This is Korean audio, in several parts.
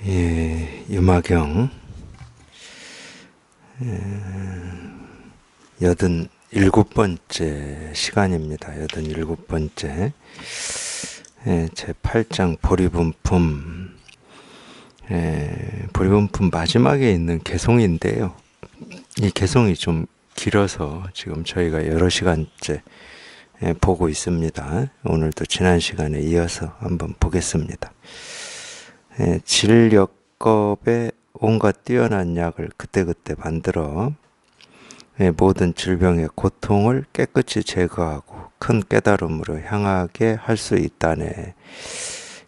유마경 87번째 시간입니다. 87번째 제8장 보리분품. 보리분품 마지막에 있는 개송인데요. 이 개송이 좀 길어서 지금 저희가 여러 시간째 보고 있습니다. 오늘도 지난 시간에 이어서 한번 보겠습니다. 질역겁에 온갖 뛰어난 약을 그때그때 만들어 모든 질병의 고통을 깨끗이 제거하고 큰 깨달음으로 향하게 할 수 있다네.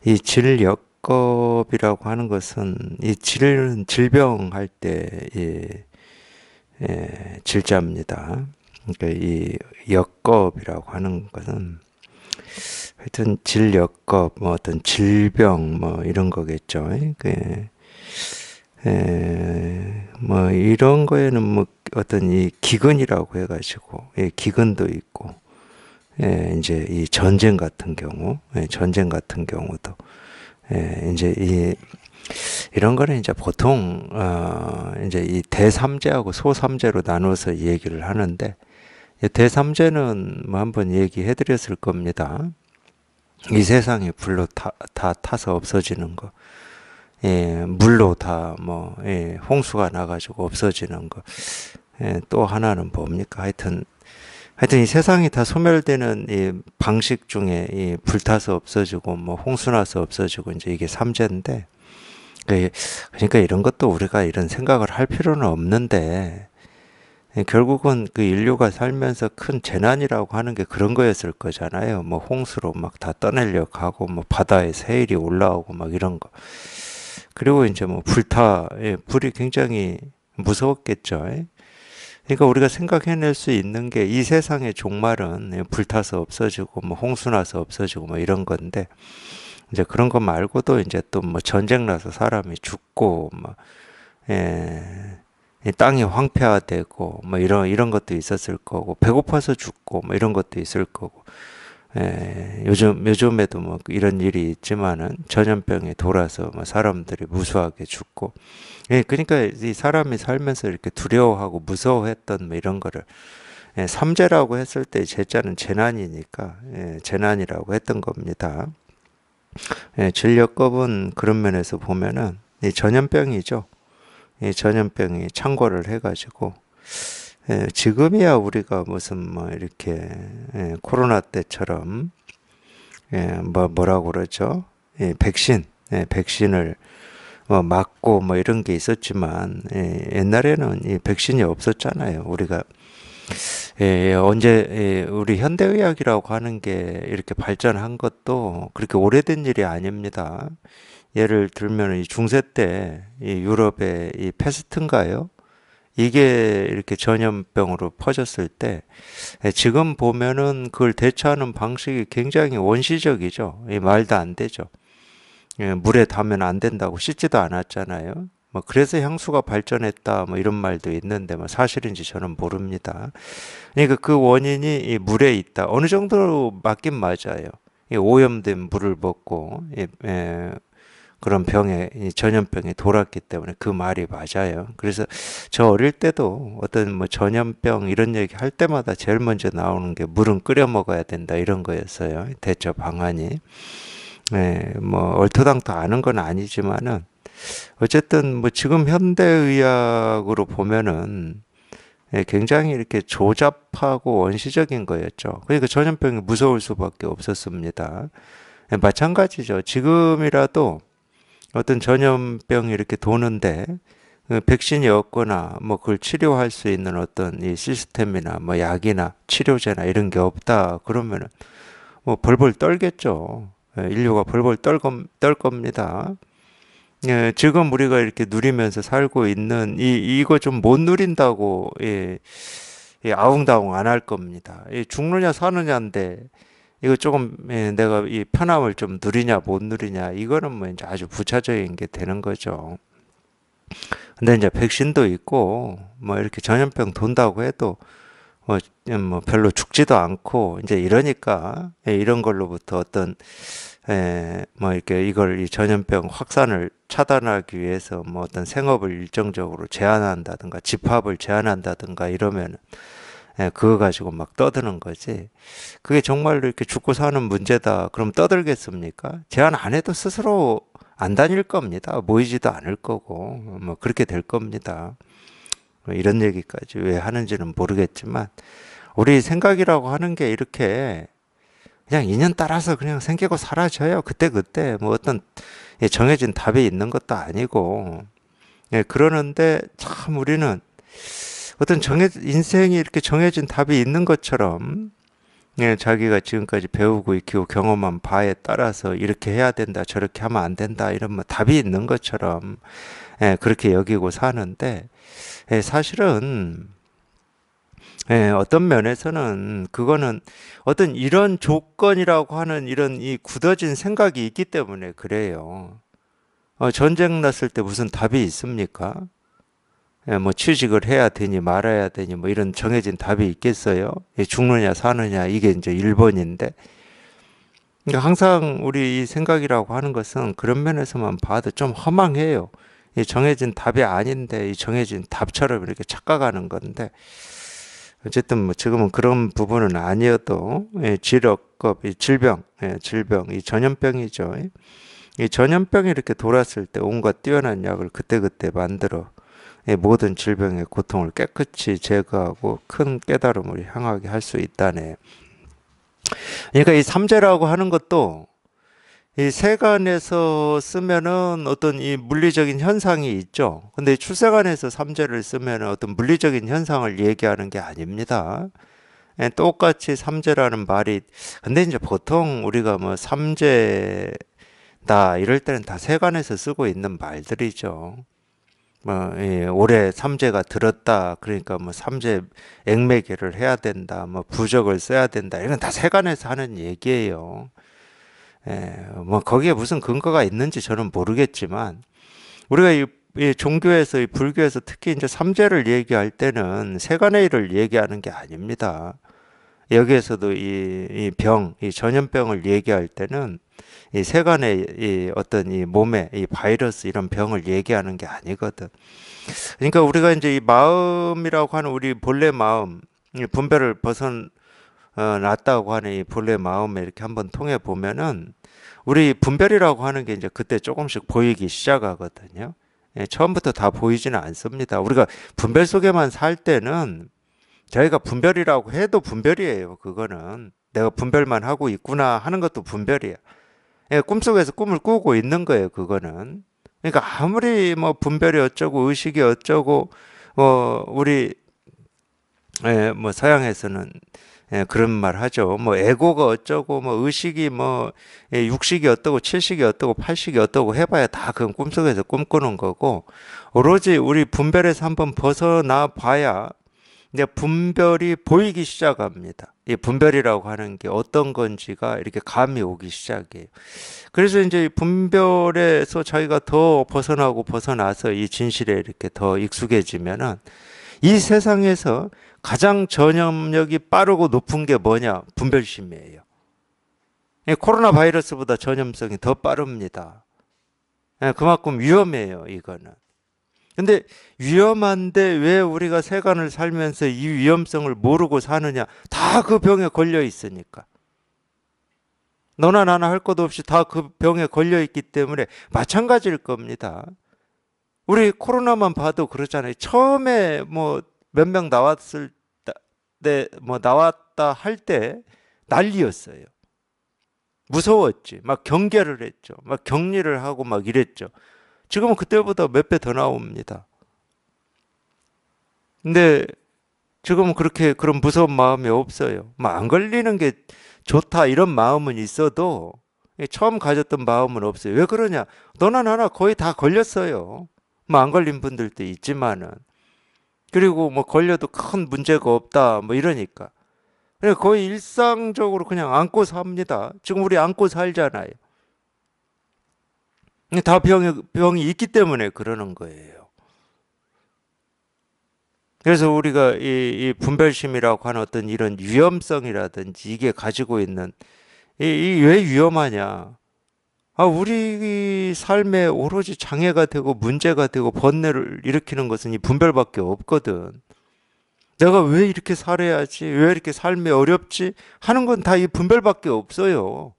이 질역겁이라고 하는 것은 이 질병할 때 질자입니다. 그러니까 이 역겁이라고 하는 것은 하여튼 질역겁, 뭐 어떤 질병, 뭐 이런 거겠죠. 뭐 이런 거에는 뭐 어떤 이 기근이라고 해가지고, 기근도 있고, 이제 이 전쟁 같은 경우도, 이제 이런 거는 이제 보통, 이제 이 대삼재하고 소삼재로 나눠서 얘기를 하는데, 대삼재는 뭐 한번 얘기해 드렸을 겁니다. 이 세상이 불로 다 타서 없어지는 거, 물로 다 홍수가 나가지고 없어지는 거, 또 하나는 뭡니까? 하여튼 이 세상이 다 소멸되는 이 방식 중에 이 불타서 없어지고 뭐 홍수 나서 없어지고 이제 이게 삼재인데, 그러니까 이런 것도 우리가 이런 생각을 할 필요는 없는데, 결국은 그 인류가 살면서 큰 재난이라고 하는 게 그런 거였을 거잖아요. 뭐 홍수로 막 다 떠내려 가고, 뭐 바다에 세일이 올라오고 막 이런 거. 그리고 이제 뭐 불이 굉장히 무서웠겠죠. 그러니까 우리가 생각해낼 수 있는 게 이 세상의 종말은 불타서 없어지고, 뭐 홍수 나서 없어지고, 뭐 이런 건데, 이제 그런 거 말고도 이제 또 뭐 전쟁 나서 사람이 죽고, 뭐, 이 땅이 황폐화되고 뭐 이런 것도 있었을 거고, 배고파서 죽고 뭐 이런 것도 있을 거고, 요즘에도 뭐 이런 일이 있지만은 전염병이 돌아서 뭐 사람들이 무수하게 죽고, 그러니까 이 사람이 살면서 이렇게 두려워하고 무서워했던 뭐 이런 거를 삼재라고 했을 때 제자는 재난이니까 재난이라고 했던 겁니다. 질역겁은 그런 면에서 보면은 이 전염병이죠. 이 전염병이 창궐을 해가지고, 지금이야 우리가 무슨 뭐 이렇게 코로나 때처럼 뭐라고 그러죠? 백신을 맞고 뭐 이런 게 있었지만, 옛날에는 이 백신이 없었잖아요. 우리가 언제 우리 현대의학이라고 하는 게 이렇게 발전한 것도 그렇게 오래된 일이 아닙니다. 예를 들면 이 중세 때 이 유럽의 이 패스트인가요? 이게 이렇게 전염병으로 퍼졌을 때, 지금 보면은 그걸 대처하는 방식이 굉장히 원시적이죠. 말도 안 되죠. 물에 닿으면 안 된다고 씻지도 않았잖아요. 뭐 그래서 향수가 발전했다 뭐 이런 말도 있는데, 뭐 사실인지 저는 모릅니다. 그러니까 그 원인이 이 물에 있다. 어느 정도로 맞긴 맞아요. 이 오염된 물을 먹고 그런 이 전염병이 돌았기 때문에 그 말이 맞아요. 그래서 저 어릴 때도 어떤 뭐 전염병 이런 얘기 할 때마다 제일 먼저 나오는 게 물은 끓여 먹어야 된다 이런 거였어요. 대처 방안이. 뭐 얼토당토 아는 건 아니지만은 어쨌든 뭐 지금 현대의학으로 보면은 굉장히 이렇게 조잡하고 원시적인 거였죠. 그러니까 전염병이 무서울 수밖에 없었습니다. 마찬가지죠. 지금이라도 어떤 전염병이 이렇게 도는데 백신이 없거나 뭐 그걸 치료할 수 있는 어떤 이 시스템이나 뭐 약이나 치료제나 이런 게 없다 그러면은 뭐 벌벌 떨겠죠. 인류가 벌벌 떨 겁니다. 지금 우리가 이렇게 누리면서 살고 있는 이거 좀 못 누린다고 아웅다웅 안 할 겁니다. 죽느냐 사느냐인데, 이거 조금 내가 이 편함을 좀 누리냐 못 누리냐, 이거는 뭐 이제 아주 부차적인 게 되는 거죠. 근데 이제 백신도 있고 뭐 이렇게 전염병 돈다고 해도 뭐 별로 죽지도 않고 이제 이러니까, 이런 걸로부터 어떤 뭐 이렇게 이걸 이 전염병 확산을 차단하기 위해서 뭐 어떤 생업을 일정적으로 제한한다든가 집합을 제한한다든가 이러면 그거 가지고 막 떠드는 거지. 그게 정말로 이렇게 죽고 사는 문제다. 그럼 떠들겠습니까? 제한 안 해도 스스로 안 다닐 겁니다. 모이지도 않을 거고 뭐 그렇게 될 겁니다. 뭐 이런 얘기까지 왜 하는지는 모르겠지만 우리 생각이라고 하는 게 이렇게 그냥 인연 따라서 그냥 생기고 사라져요. 그때그때 뭐 어떤 정해진 답이 있는 것도 아니고 그러는데 참 우리는 어떤 인생이 이렇게 정해진 답이 있는 것처럼 자기가 지금까지 배우고 익히고 경험한 바에 따라서 이렇게 해야 된다, 저렇게 하면 안 된다, 이런 뭐 답이 있는 것처럼 그렇게 여기고 사는데 사실은 어떤 면에서는 그거는 어떤 이런 조건이라고 하는 이런 이 굳어진 생각이 있기 때문에 그래요. 전쟁 났을 때 무슨 답이 있습니까? 뭐 취직을 해야 되니 말아야 되니 뭐 이런 정해진 답이 있겠어요? 죽느냐 사느냐 이게 이제 1번인데. 그러니까 항상 우리 이 생각이라고 하는 것은 그런 면에서만 봐도 좀 허망해요. 이 정해진 답이 아닌데 이 정해진 답처럼 이렇게 착각하는 건데 어쨌든 뭐 지금은 그런 부분은 아니어도 질병, 질병, 이 전염병이죠. 이 전염병이 이렇게 돌았을 때 온갖 뛰어난 약을 그때그때 만들어 모든 질병의 고통을 깨끗이 제거하고 큰 깨달음을 향하게 할 수 있다네. 그러니까 이 삼재라고 하는 것도 이 세간에서 쓰면은 어떤 이 물리적인 현상이 있죠. 근데 출세간에서 삼재를 쓰면 어떤 물리적인 현상을 얘기하는 게 아닙니다. 똑같이 삼재라는 말이 근데 이제 보통 우리가 뭐 삼재다 이럴 때는 다 세간에서 쓰고 있는 말들이죠. 뭐 올해 삼재가 들었다 그러니까 뭐 삼재 액매계를 해야 된다 뭐 부적을 써야 된다 이건 다 세간에서 하는 얘기예요. 뭐 거기에 무슨 근거가 있는지 저는 모르겠지만 우리가 이 종교에서 이 불교에서 특히 이제 삼재를 얘기할 때는 세간의 일을 얘기하는 게 아닙니다. 여기에서도 이 병, 이 전염병을 얘기할 때는 이 세간의 이 어떤 이 몸에 이 바이러스 이런 병을 얘기하는 게 아니거든. 그러니까 우리가 이제 이 마음이라고 하는 우리 본래 마음, 이 분별을 벗어났다고 하는 이 본래 마음에 이렇게 한번 통해 보면은 우리 분별이라고 하는 게 이제 그때 조금씩 보이기 시작하거든요. 처음부터 다 보이지는 않습니다. 우리가 분별 속에만 살 때는 저희가 분별이라고 해도 분별이에요. 그거는 내가 분별만 하고 있구나 하는 것도 분별이야. 꿈속에서 꿈을 꾸고 있는 거예요. 그거는. 그러니까 아무리 뭐 분별이 어쩌고 의식이 어쩌고 우리 뭐 서양에서는 그런 말 하죠. 뭐 에고가 어쩌고 뭐 의식이 뭐 육식이 어떠고 칠식이 어떠고 팔식이 어떠고 해봐야 다 그건 꿈속에서 꿈꾸는 거고 오로지 우리 분별에서 한번 벗어나 봐야 이제 분별이 보이기 시작합니다. 이 분별이라고 하는 게 어떤 건지가 이렇게 감이 오기 시작해요. 그래서 이제 이 분별에서 자기가 더 벗어나서 이 진실에 이렇게 더 익숙해지면은 이 세상에서 가장 전염력이 빠르고 높은 게 뭐냐? 분별심이에요. 코로나 바이러스보다 전염성이 더 빠릅니다. 그만큼 위험해요, 이거는. 근데 위험한데 왜 우리가 세간을 살면서 이 위험성을 모르고 사느냐? 다 그 병에 걸려 있으니까. 너나 나나 할 것 없이 다 그 병에 걸려 있기 때문에 마찬가지일 겁니다. 우리 코로나만 봐도 그렇잖아요. 처음에 뭐 몇 명 나왔을 때, 뭐 나왔다 할 때 난리였어요. 무서웠지. 막 경계를 했죠. 막 격리를 하고 막 이랬죠. 지금은 그때보다 몇 배 더 나옵니다. 근데 지금은 그렇게 그런 무서운 마음이 없어요. 막 안 걸리는 게 좋다 이런 마음은 있어도 처음 가졌던 마음은 없어요. 왜 그러냐? 너나 나나 거의 다 걸렸어요. 뭐 안 걸린 분들도 있지만은 그리고 뭐 걸려도 큰 문제가 없다 뭐 이러니까 그냥 거의 일상적으로 그냥 안고 삽니다. 지금 우리 안고 살잖아요. 다 병이 있기 때문에 그러는 거예요. 그래서 우리가 이 분별심이라고 하는 어떤 이런 위험성이라든지 이게 가지고 있는 이 왜 위험하냐? 우리 삶에 오로지 장애가 되고 문제가 되고 번뇌를 일으키는 것은 이 분별밖에 없거든. 내가 왜 이렇게 살아야지? 왜 이렇게 삶이 어렵지? 하는 건 다 이 분별밖에 없어요.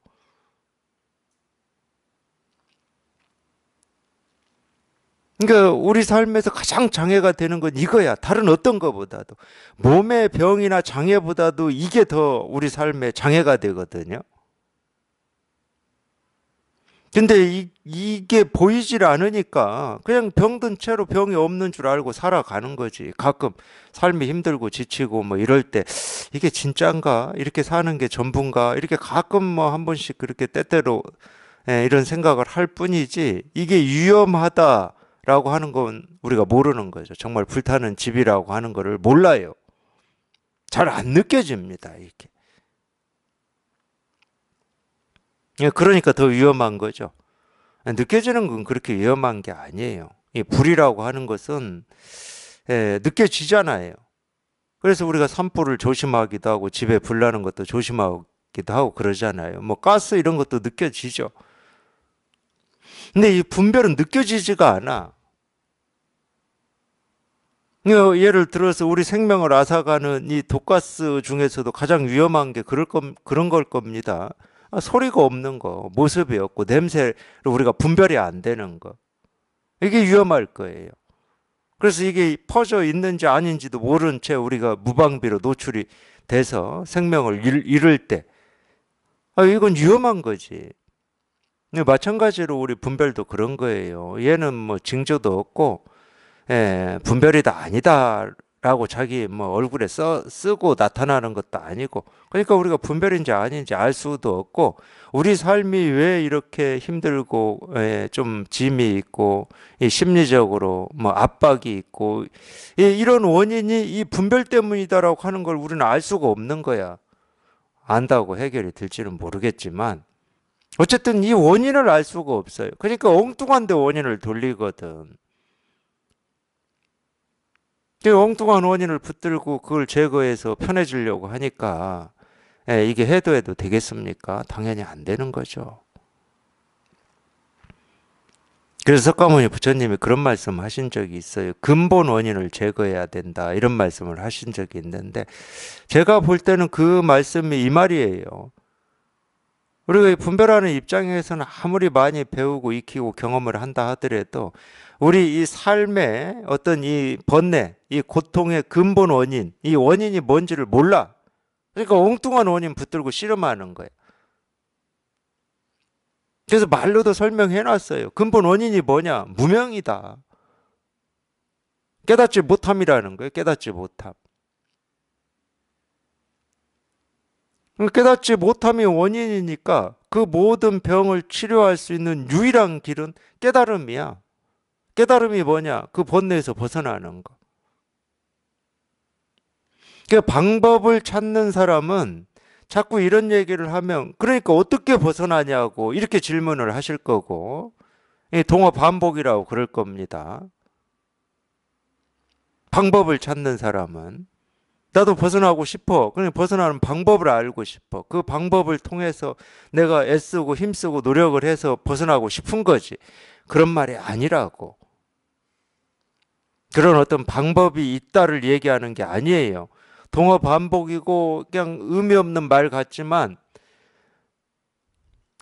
그러니까 우리 삶에서 가장 장애가 되는 건 이거야. 다른 어떤 것보다도. 몸의 병이나 장애보다도 이게 더 우리 삶에 장애가 되거든요. 근데 이게 보이질 않으니까 그냥 병든 채로 병이 없는 줄 알고 살아가는 거지. 가끔 삶이 힘들고 지치고 뭐 이럴 때 이게 진짠가? 이렇게 사는 게 전부인가? 이렇게 가끔 뭐 한 번씩 그렇게 때때로 이런 생각을 할 뿐이지 이게 위험하다라고 하는 건 우리가 모르는 거죠. 정말 불타는 집이라고 하는 거를 몰라요. 잘 안 느껴집니다. 이게. 그러니까 더 위험한 거죠. 느껴지는 건 그렇게 위험한 게 아니에요. 이 불이라고 하는 것은 느껴지잖아요. 그래서 우리가 산불을 조심하기도 하고 집에 불 나는 것도 조심하기도 하고 그러잖아요. 뭐 가스 이런 것도 느껴지죠. 근데 이 분별은 느껴지지가 않아. 예를 들어서 우리 생명을 앗아가는 이 독가스 중에서도 가장 위험한 게 그런 걸 겁니다. 소리가 없는 거, 모습이 없고 냄새를 우리가 분별이 안 되는 거. 이게 위험할 거예요. 그래서 이게 퍼져 있는지 아닌지도 모른 채 우리가 무방비로 노출이 돼서 생명을 잃을 때, 이건 위험한 거지. 마찬가지로 우리 분별도 그런 거예요. 얘는 뭐 징조도 없고, 분별이다 아니다라고 자기 뭐 얼굴에 쓰고 나타나는 것도 아니고, 그러니까 우리가 분별인지 아닌지 알 수도 없고, 우리 삶이 왜 이렇게 힘들고 좀 짐이 있고 이 심리적으로 뭐 압박이 있고 이런 원인이 이 분별 때문이다라고 하는 걸 우리는 알 수가 없는 거야. 안다고 해결이 될지는 모르겠지만 어쨌든 이 원인을 알 수가 없어요. 그러니까 엉뚱한 데 원인을 돌리거든. 그 엉뚱한 원인을 붙들고 그걸 제거해서 편해지려고 하니까 이게 해도 되겠습니까? 당연히 안 되는 거죠. 그래서 석가모니 부처님이 그런 말씀 하신 적이 있어요. 근본 원인을 제거해야 된다. 이런 말씀을 하신 적이 있는데 제가 볼 때는 그 말씀이 이 말이에요. 우리가 분별하는 입장에서는 아무리 많이 배우고 익히고 경험을 한다 하더라도 우리 이 삶의 어떤 이 번뇌, 이 고통의 근본 원인, 이 원인이 뭔지를 몰라. 그러니까 엉뚱한 원인 붙들고 씨름하는 거예요. 그래서 말로도 설명해 놨어요. 근본 원인이 뭐냐? 무명이다. 깨닫지 못함이라는 거예요. 깨닫지 못함. 깨닫지 못함이 원인이니까 그 모든 병을 치료할 수 있는 유일한 길은 깨달음이야. 깨달음이 뭐냐? 그 번뇌에서 벗어나는 거. 그 방법을 찾는 사람은 자꾸 이런 얘기를 하면 그러니까 어떻게 벗어나냐고 이렇게 질문을 하실 거고 동어 반복이라고 그럴 겁니다. 방법을 찾는 사람은 나도 벗어나고 싶어. 그냥 벗어나는 방법을 알고 싶어. 그 방법을 통해서 내가 애쓰고 힘쓰고 노력을 해서 벗어나고 싶은 거지. 그런 말이 아니라고. 그런 어떤 방법이 있다를 얘기하는 게 아니에요. 동어 반복이고 그냥 의미 없는 말 같지만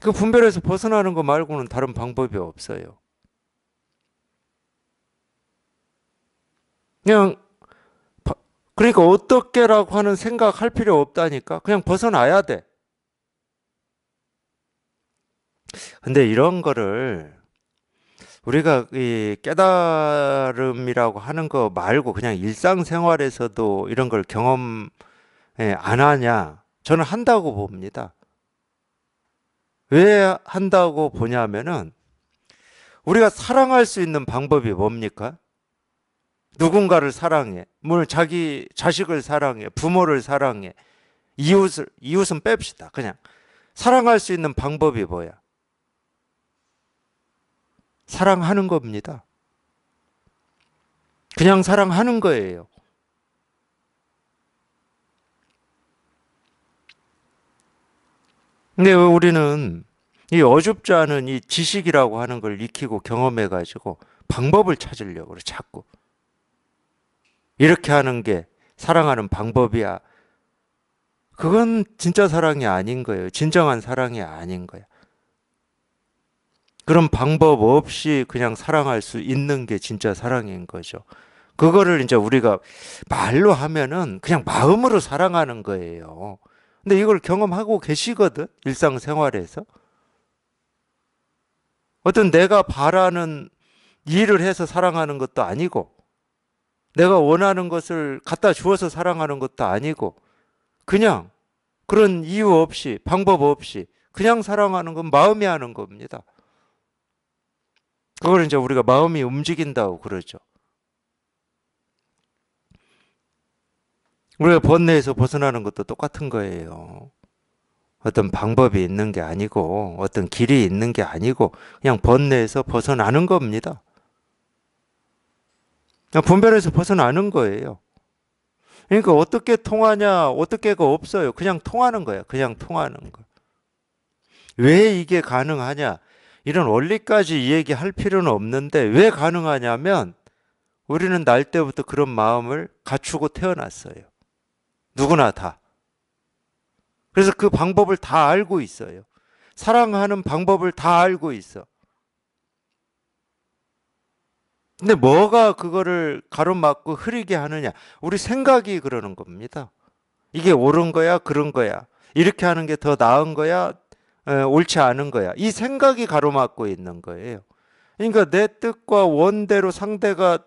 그 분별에서 벗어나는 거 말고는 다른 방법이 없어요. 그냥 그러니까 어떻게라고 하는 생각할 필요 없다니까. 그냥 벗어나야 돼. 근데 이런 거를 우리가 이 깨달음이라고 하는 거 말고 그냥 일상생활에서도 이런 걸 경험 안 하냐? 저는 한다고 봅니다. 왜 한다고 보냐면은 우리가 사랑할 수 있는 방법이 뭡니까? 누군가를 사랑해. 물론 자기 자식을 사랑해. 부모를 사랑해. 이웃은 뺍시다. 그냥 사랑할 수 있는 방법이 뭐야? 사랑하는 겁니다. 그냥 사랑하는 거예요. 근데 왜 우리는 이 어줍지 않은 이 지식이라고 하는 걸 익히고 경험해가지고 방법을 찾으려고 그래, 자꾸. 이렇게 하는 게 사랑하는 방법이야. 그건 진짜 사랑이 아닌 거예요. 진정한 사랑이 아닌 거야. 그런 방법 없이 그냥 사랑할 수 있는 게 진짜 사랑인 거죠. 그거를 이제 우리가 말로 하면은 그냥 마음으로 사랑하는 거예요. 근데 이걸 경험하고 계시거든, 일상생활에서. 어떤 내가 바라는 일을 해서 사랑하는 것도 아니고, 내가 원하는 것을 갖다 주어서 사랑하는 것도 아니고, 그냥 그런 이유 없이, 방법 없이, 그냥 사랑하는 건 마음이 하는 겁니다. 그걸 이제 우리가 마음이 움직인다고 그러죠. 우리가 번뇌에서 벗어나는 것도 똑같은 거예요. 어떤 방법이 있는 게 아니고, 어떤 길이 있는 게 아니고, 그냥 번뇌에서 벗어나는 겁니다. 그냥 분별에서 벗어나는 거예요. 그러니까 어떻게 통하냐, 어떻게가 없어요. 그냥 통하는 거야. 그냥 통하는 거. 왜 이게 가능하냐? 이런 원리까지 얘기할 필요는 없는데, 왜 가능하냐면, 우리는 날 때부터 그런 마음을 갖추고 태어났어요. 누구나 다. 그래서 그 방법을 다 알고 있어요. 사랑하는 방법을 다 알고 있어. 근데 뭐가 그거를 가로막고 흐리게 하느냐? 우리 생각이 그러는 겁니다. 이게 옳은 거야, 그런 거야. 이렇게 하는 게 더 나은 거야, 옳지 않은 거야. 이 생각이 가로막고 있는 거예요. 그러니까 내 뜻과 원대로 상대가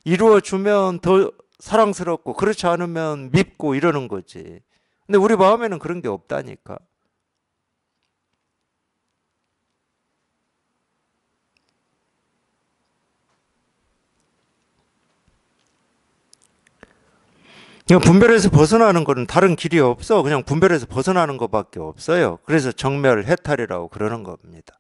이루어주면 더 사랑스럽고, 그렇지 않으면 밉고 이러는 거지. 근데 우리 마음에는 그런 게 없다니까. 그냥 분별에서 벗어나는 거는 다른 길이 없어. 그냥 분별에서 벗어나는 것밖에 없어요. 그래서 정멸 해탈이라고 그러는 겁니다.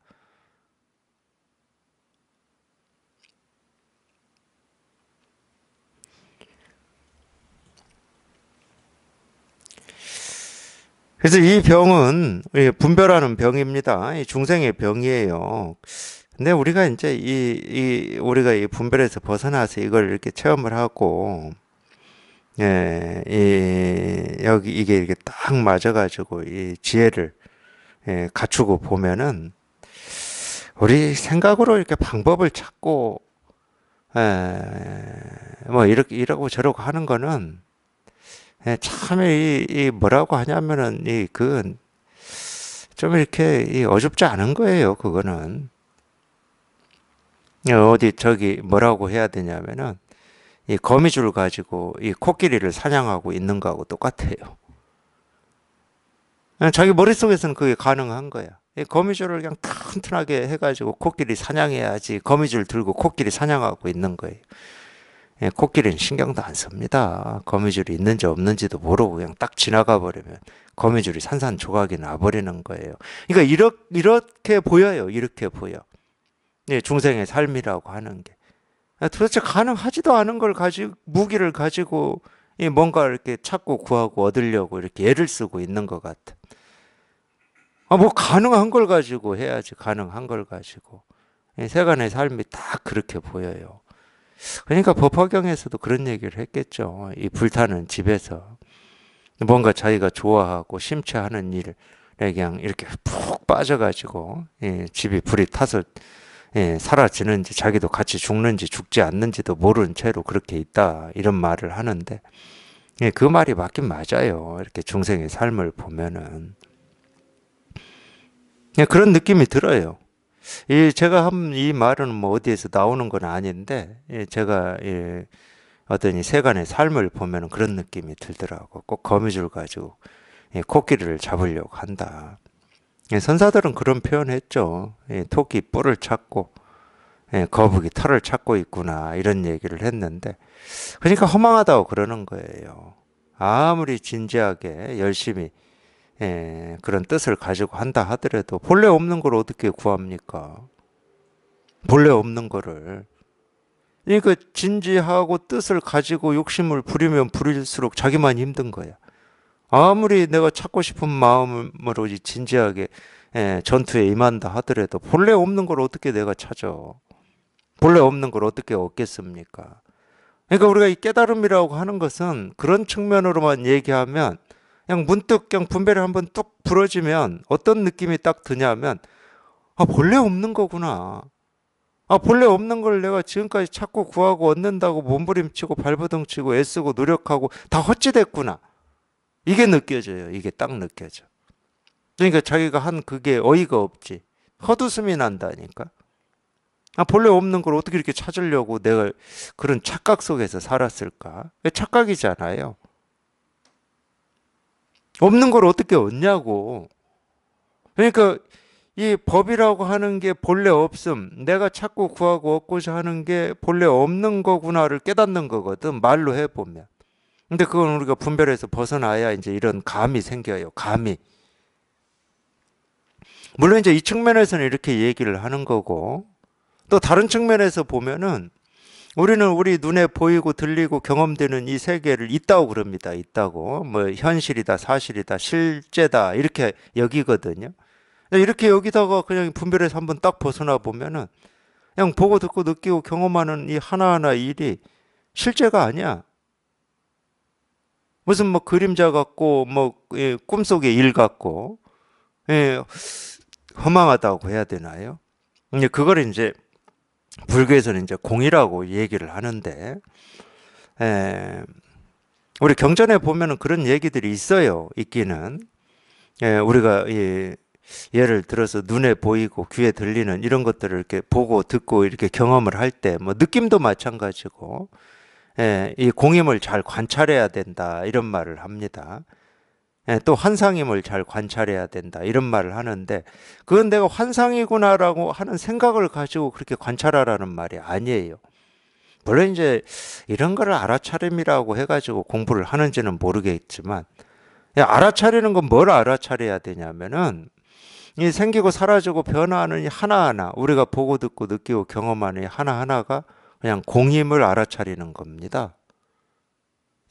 그래서 이 병은 분별하는 병입니다. 이 중생의 병이에요. 근데 우리가 이제 우리가 이 분별에서 벗어나서 이걸 이렇게 체험을 하고, 여기 이게 이렇게 딱 맞아가지고 이 지혜를 갖추고 보면은 우리 생각으로 이렇게 방법을 찾고, 뭐 이렇게 이러고 저러고 하는 거는 참 이 뭐라고 하냐면은 그 좀 이렇게 어줍지 않은 거예요. 그거는 어디 저기 뭐라고 해야 되냐면은 이 거미줄 가지고 이 코끼리를 사냥하고 있는 거하고 똑같아요. 자기 머릿속에서는 그게 가능한 거야. 이 거미줄을 그냥 튼튼하게 해가지고 코끼리 사냥해야지, 거미줄 들고 코끼리 사냥하고 있는 거예요. 코끼리는 신경도 안 씁니다. 거미줄이 있는지 없는지도 모르고 그냥 딱 지나가 버리면 거미줄이 산산조각이 나버리는 거예요. 그러니까 이렇게 보여요. 이렇게 보여. 중생의 삶이라고 하는 게. 도대체 가능하지도 않은 걸 가지고, 무기를 가지고 뭔가 이렇게 찾고 구하고 얻으려고 이렇게 애를 쓰고 있는 것 같아. 뭐 가능한 걸 가지고 해야지. 가능한 걸 가지고. 세간의 삶이 딱 그렇게 보여요. 그러니까 법화경에서도 그런 얘기를 했겠죠. 이 불타는 집에서 뭔가 자기가 좋아하고 심취하는 일에 그냥 이렇게 푹 빠져가지고 집이 불이 타서 사라지는지, 자기도 같이 죽는지 죽지 않는지도 모르는 채로 그렇게 있다, 이런 말을 하는데, 그 말이 맞긴 맞아요. 이렇게 중생의 삶을 보면은 그런 느낌이 들어요. 제가 한 이 말은 뭐 어디에서 나오는 건 아닌데, 제가 어떤 이 세간의 삶을 보면 그런 느낌이 들더라고. 꼭 거미줄 가지고 코끼리를 잡으려고 한다. 선사들은 그런 표현했죠. 토끼 뿔을 찾고 거북이 털을 찾고 있구나, 이런 얘기를 했는데, 그러니까 허망하다고 그러는 거예요. 아무리 진지하게 열심히 그런 뜻을 가지고 한다 하더라도 본래 없는 걸 어떻게 구합니까? 본래 없는 거를. 그러니까 진지하고 뜻을 가지고 욕심을 부리면 부릴수록 자기만 힘든 거야. 아무리 내가 찾고 싶은 마음으로 진지하게 전투에 임한다 하더라도 본래 없는 걸 어떻게 내가 찾아? 본래 없는 걸 어떻게 얻겠습니까? 그러니까 우리가 이 깨달음이라고 하는 것은 그런 측면으로만 얘기하면 그냥 문득 그냥 분별이 한번 뚝 부러지면 어떤 느낌이 딱 드냐면 아, 본래 없는 거구나. 아, 본래 없는 걸 내가 지금까지 찾고 구하고 얻는다고 몸부림치고 발버둥치고 애쓰고 노력하고 다 헛짓했구나. 이게 느껴져요. 이게 딱 느껴져. 그러니까 자기가 한 그게 어이가 없지. 헛웃음이 난다니까. 아, 본래 없는 걸 어떻게 이렇게 찾으려고 내가 그런 착각 속에서 살았을까? 착각이잖아요. 없는 걸 어떻게 얻냐고. 그러니까 이 법이라고 하는 게 본래 없음, 내가 찾고 구하고 얻고자 하는 게 본래 없는 거구나를 깨닫는 거거든, 말로 해보면. 근데 그건 우리가 분별해서 벗어나야 이제 이런 감이 생겨요, 감이. 물론 이제 이 측면에서는 이렇게 얘기를 하는 거고, 또 다른 측면에서 보면은 우리는 우리 눈에 보이고 들리고 경험되는 이 세계를 있다고 그럽니다. 있다고. 뭐 현실이다, 사실이다, 실제다 이렇게 여기거든요. 이렇게 여기다가 그냥 분별해서 한번 딱 벗어나 보면은 그냥 보고 듣고 느끼고 경험하는 이 하나하나 일이 실제가 아니야. 무슨 뭐 그림자 같고 뭐 꿈속의 일 같고 예, 허망하다고 해야 되나요? 근데 그걸 이제 불교에서는 이제 공이라고 얘기를 하는데 에, 우리 경전에 보면은 그런 얘기들이 있어요. 있기는 우리가 예를 들어서 눈에 보이고 귀에 들리는 이런 것들을 이렇게 보고 듣고 이렇게 경험을 할 때 뭐 느낌도 마찬가지고 이 공임을 잘 관찰해야 된다 이런 말을 합니다. 또 환상임을 잘 관찰해야 된다 이런 말을 하는데 그건 내가 환상이구나라고 하는 생각을 가지고 그렇게 관찰하라는 말이 아니에요. 물론 이제 이런 거를 알아차림이라고 해가지고 공부를 하는지는 모르겠지만 알아차리는 건 뭘 알아차려야 되냐면은 이 생기고 사라지고 변화하는 이 하나하나 우리가 보고 듣고 느끼고 경험하는 이 하나하나가 그냥 공임을 알아차리는 겁니다.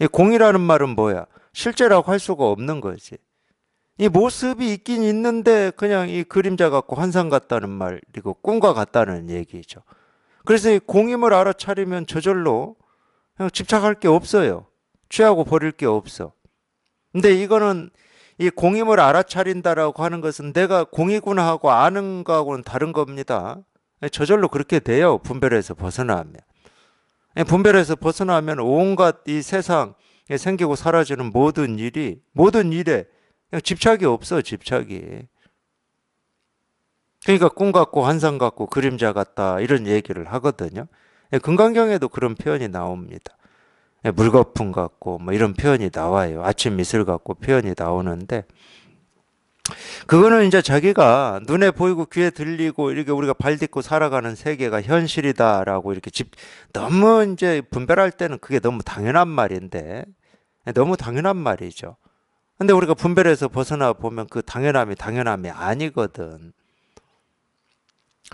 이 공이라는 말은 뭐야? 실제라고 할 수가 없는 거지. 이 모습이 있긴 있는데 그냥 이 그림자 같고 환상 같다는 말이고 꿈과 같다는 얘기죠. 그래서 이 공임을 알아차리면 저절로 그냥 집착할 게 없어요. 취하고 버릴 게 없어. 근데 이거는 이 공임을 알아차린다라고 하는 것은 내가 공이구나 하고 아는 거하고는 다른 겁니다. 저절로 그렇게 돼요. 분별에서 벗어나면. 분별에서 벗어나면 온갖 이 세상에 생기고 사라지는 모든 일에 그냥 집착이 없어, 집착이. 그러니까 꿈 같고 환상 같고 그림자 같다 이런 얘기를 하거든요. 금강경에도 그런 표현이 나옵니다. 물거품 같고 뭐 이런 표현이 나와요. 아침 이슬 같고 표현이 나오는데 그거는 이제 자기가 눈에 보이고 귀에 들리고 이렇게 우리가 발 딛고 살아가는 세계가 현실이다라고 이렇게 너무 이제 분별할 때는 그게 너무 당연한 말인데 너무 당연한 말이죠. 근데 우리가 분별해서 벗어나 보면 그 당연함이 아니거든.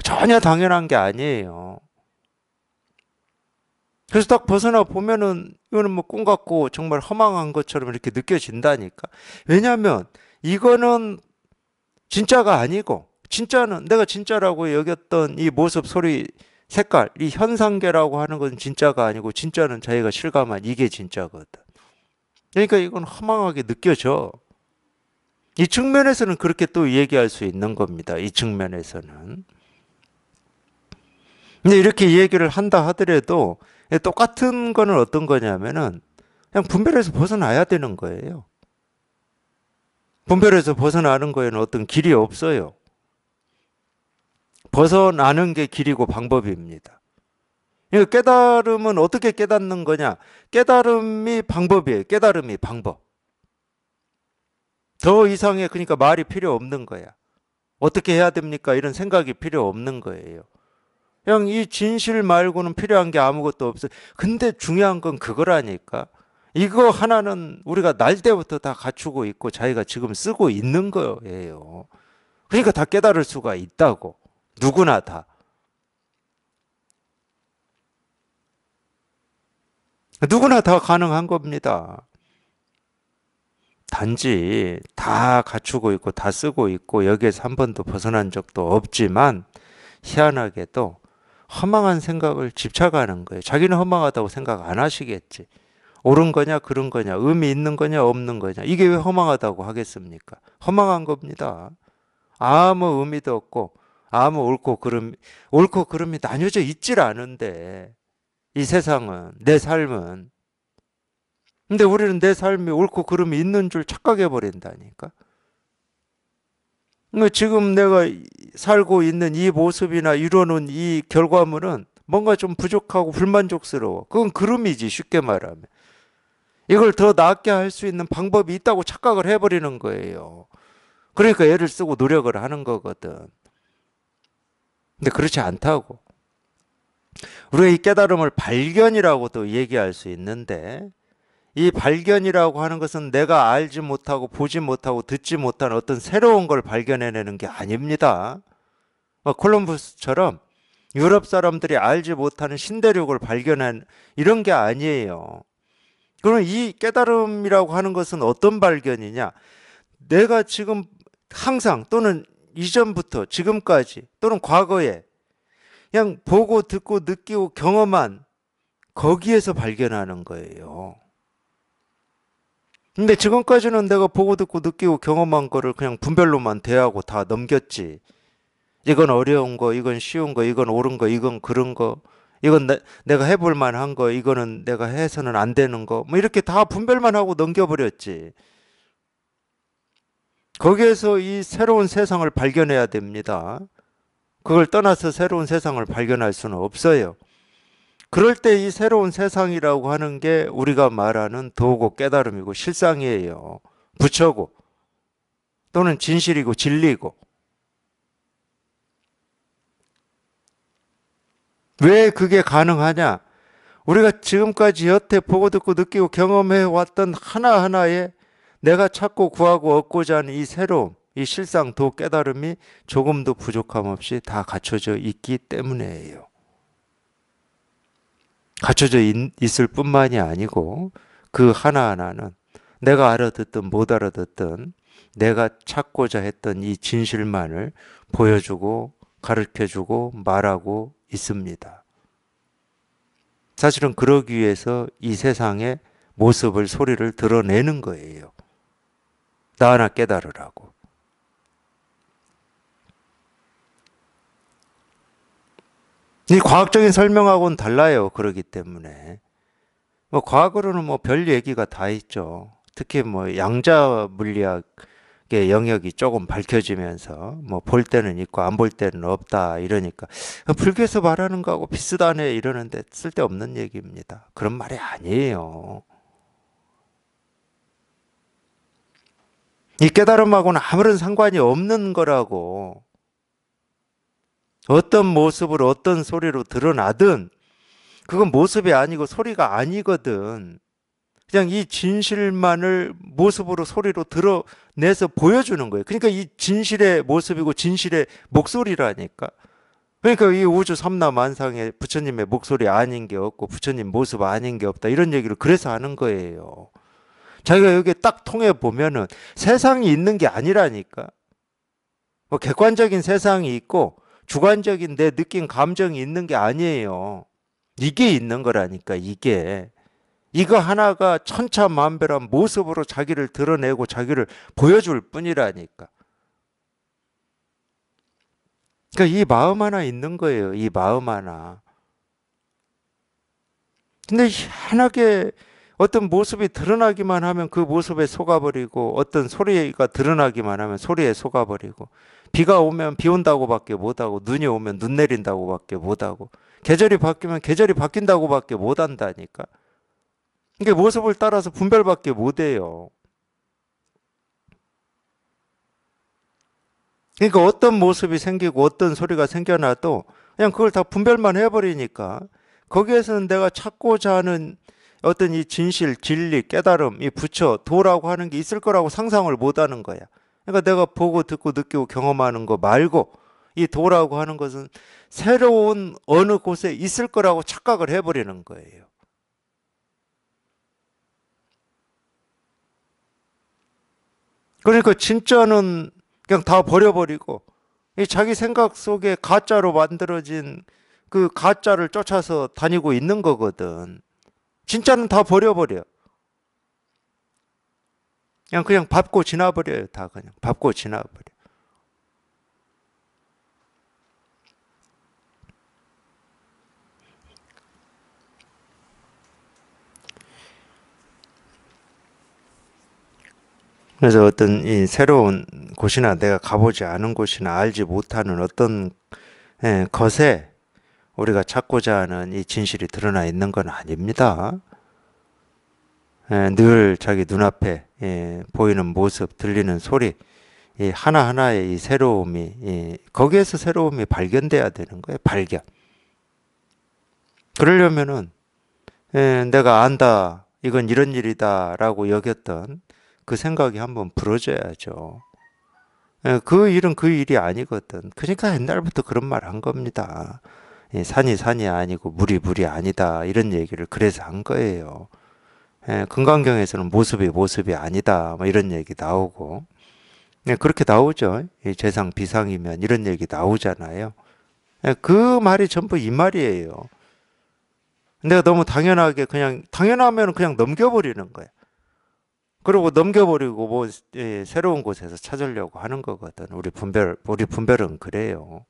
전혀 당연한 게 아니에요. 그래서 딱 벗어나 보면은 이거는 뭐 꿈 같고 정말 허망한 것처럼 이렇게 느껴진다니까. 왜냐하면 이거는 진짜가 아니고 진짜는 내가 진짜라고 여겼던 이 모습, 소리, 색깔, 이 현상계라고 하는 건 진짜가 아니고 진짜는 자기가 실감한 이게 진짜거든. 그러니까 이건 허망하게 느껴져. 이 측면에서는 그렇게 또 얘기할 수 있는 겁니다. 이 측면에서는. 근데 이렇게 얘기를 한다 하더라도 똑같은 거는 어떤 거냐면은 그냥 분별해서 벗어나야 되는 거예요. 분별해서 벗어나는 거에는 어떤 길이 없어요. 벗어나는 게 길이고 방법입니다. 깨달음은 어떻게 깨닫는 거냐? 깨달음이 방법이에요. 깨달음이 방법. 더 이상의 그러니까 말이 필요 없는 거야. 어떻게 해야 됩니까? 이런 생각이 필요 없는 거예요. 그냥 이 진실 말고는 필요한 게 아무것도 없어요. 근데 중요한 건 그거라니까. 이거 하나는 우리가 날 때부터 다 갖추고 있고 자기가 지금 쓰고 있는 거예요. 그러니까 다 깨달을 수가 있다고. 누구나 다. 누구나 다 가능한 겁니다. 단지 다 갖추고 있고 다 쓰고 있고 여기에서 한 번도 벗어난 적도 없지만 희한하게도 허망한 생각을 집착하는 거예요. 자기는 허망하다고 생각 안 하시겠지. 옳은 거냐 그른 거냐 의미 있는 거냐 없는 거냐 이게 왜 허망하다고 하겠습니까? 허망한 겁니다. 아무 의미도 없고 아무 옳고 그름이 나뉘어져 있질 않은데 이 세상은 내 삶은 근데 우리는 내 삶이 옳고 그름이 있는 줄 착각해 버린다니까. 지금 내가 살고 있는 이 모습이나 이루어놓은 이 결과물은 뭔가 좀 부족하고 불만족스러워. 그건 그름이지 쉽게 말하면. 이걸 더 낫게 할 수 있는 방법이 있다고 착각을 해버리는 거예요. 그러니까 애를 쓰고 노력을 하는 거거든. 근데 그렇지 않다고. 우리가 이 깨달음을 발견이라고도 얘기할 수 있는데 이 발견이라고 하는 것은 내가 알지 못하고 보지 못하고 듣지 못한 어떤 새로운 걸 발견해내는 게 아닙니다. 콜럼버스처럼 유럽 사람들이 알지 못하는 신대륙을 발견한 이런 게 아니에요. 그럼 이 깨달음이라고 하는 것은 어떤 발견이냐? 내가 지금 항상 또는 이전부터 지금까지 또는 과거에 그냥 보고 듣고 느끼고 경험한 거기에서 발견하는 거예요. 근데 지금까지는 내가 보고 듣고 느끼고 경험한 거를 그냥 분별로만 대하고 다 넘겼지. 이건 어려운 거, 이건 쉬운 거, 이건 옳은 거, 이건 그런 거, 이건 내가 해볼 만한 거, 이거는 내가 해서는 안 되는 거, 뭐 이렇게 다 분별만 하고 넘겨버렸지. 거기에서 이 새로운 세상을 발견해야 됩니다. 그걸 떠나서 새로운 세상을 발견할 수는 없어요. 그럴 때 이 새로운 세상이라고 하는 게 우리가 말하는 도고 깨달음이고 실상이에요. 부처고 또는 진실이고 진리고. 왜 그게 가능하냐? 우리가 지금까지 여태 보고 듣고 느끼고 경험해 왔던 하나하나에 내가 찾고 구하고 얻고자 하는 이 새로움, 이 실상 도 깨달음이 조금도 부족함 없이 다 갖춰져 있기 때문이에요. 갖춰져 있을 뿐만이 아니고 그 하나하나는 내가 알아듣든 못 알아듣든 내가 찾고자 했던 이 진실만을 보여주고 가르쳐주고 말하고 있습니다. 사실은 그러기 위해서 이 세상의 모습을 소리를 드러내는 거예요. 나 하나 깨달으라고. 이 과학적인 설명하고는 달라요. 그러기 때문에. 과학으로는 별 얘기가 다 있죠. 특히 양자 물리학의 영역이 조금 밝혀지면서 볼 때는 있고 안 볼 때는 없다 이러니까 불교에서 말하는 거하고 비슷하네 이러는데 쓸데없는 얘기입니다. 그런 말이 아니에요. 이 깨달음하고는 아무런 상관이 없는 거라고. 어떤 모습으로 어떤 소리로 드러나든 그건 모습이 아니고 소리가 아니거든. 그냥 이 진실만을 모습으로 소리로 드러내서 보여주는 거예요. 그러니까 이 진실의 모습이고 진실의 목소리라니까. 그러니까 이 우주 삼라만상에 부처님의 목소리 아닌 게 없고 부처님 모습 아닌 게 없다 이런 얘기를 그래서 하는 거예요. 자기가 여기에 딱 통해 보면은 세상이 있는 게 아니라니까. 객관적인 세상이 있고 주관적인 내 느낀 감정이 있는 게 아니에요. 이게 있는 거라니까. 이거 하나가 천차만별한 모습으로 자기를 드러내고 자기를 보여줄 뿐이라니까. 그러니까 이 마음 하나 있는 거예요. 이 마음 하나. 근데 희한하게 어떤 모습이 드러나기만 하면 그 모습에 속아버리고 어떤 소리가 드러나기만 하면 소리에 속아버리고 비가 오면 비 온다고밖에 못하고 눈이 오면 눈 내린다고밖에 못하고 계절이 바뀌면 계절이 바뀐다고밖에 못한다니까. 이게 모습을 따라서 분별밖에 못해요. 그러니까 어떤 모습이 생기고 어떤 소리가 생겨나도 그냥 그걸 다 분별만 해버리니까 거기에서는 내가 찾고자 하는 어떤 이 진실, 진리, 깨달음, 이 부처, 도라고 하는 게 있을 거라고 상상을 못하는 거야. 그러니까 내가 보고 듣고 느끼고 경험하는 거 말고 이 도라고 하는 것은 새로운 어느 곳에 있을 거라고 착각을 해버리는 거예요. 그러니까 진짜는 그냥 다 버려버리고 이 자기 생각 속에 가짜로 만들어진 그 가짜를 쫓아서 다니고 있는 거거든. 진짜는 다 버려버려. 그냥 밟고 지나버려요. 다 그냥 밟고 지나버려. 그래서 어떤 이 새로운 곳이나 내가 가보지 않은 곳이나 알지 못하는 어떤 것에 우리가 찾고자 하는 이 진실이 드러나 있는 건 아닙니다. 늘 자기 눈앞에 보이는 모습, 들리는 소리, 이 하나하나의 이 새로움이 거기에서 새로움이 발견돼야 되는 거예요. 발견. 그러려면은 내가 안다, 이건 이런 일이다라고 여겼던 그 생각이 한번 부러져야죠. 그 일은 그 일이 아니거든. 그러니까 옛날부터 그런 말 한 겁니다. 산이 산이 아니고 물이 물이 아니다. 이런 얘기를 그래서 한 거예요. 금강경에서는 모습이 모습이 아니다. 뭐 이런 얘기 나오고. 그렇게 나오죠. 재상 비상이면 이런 얘기 나오잖아요. 그 말이 전부 이 말이에요. 내가 너무 당연하게 그냥 당연하면 그냥 넘겨버리는 거야. 그리고 넘겨버리고 뭐 새로운 곳에서 찾으려고 하는 거거든. 우리 분별은 그래요.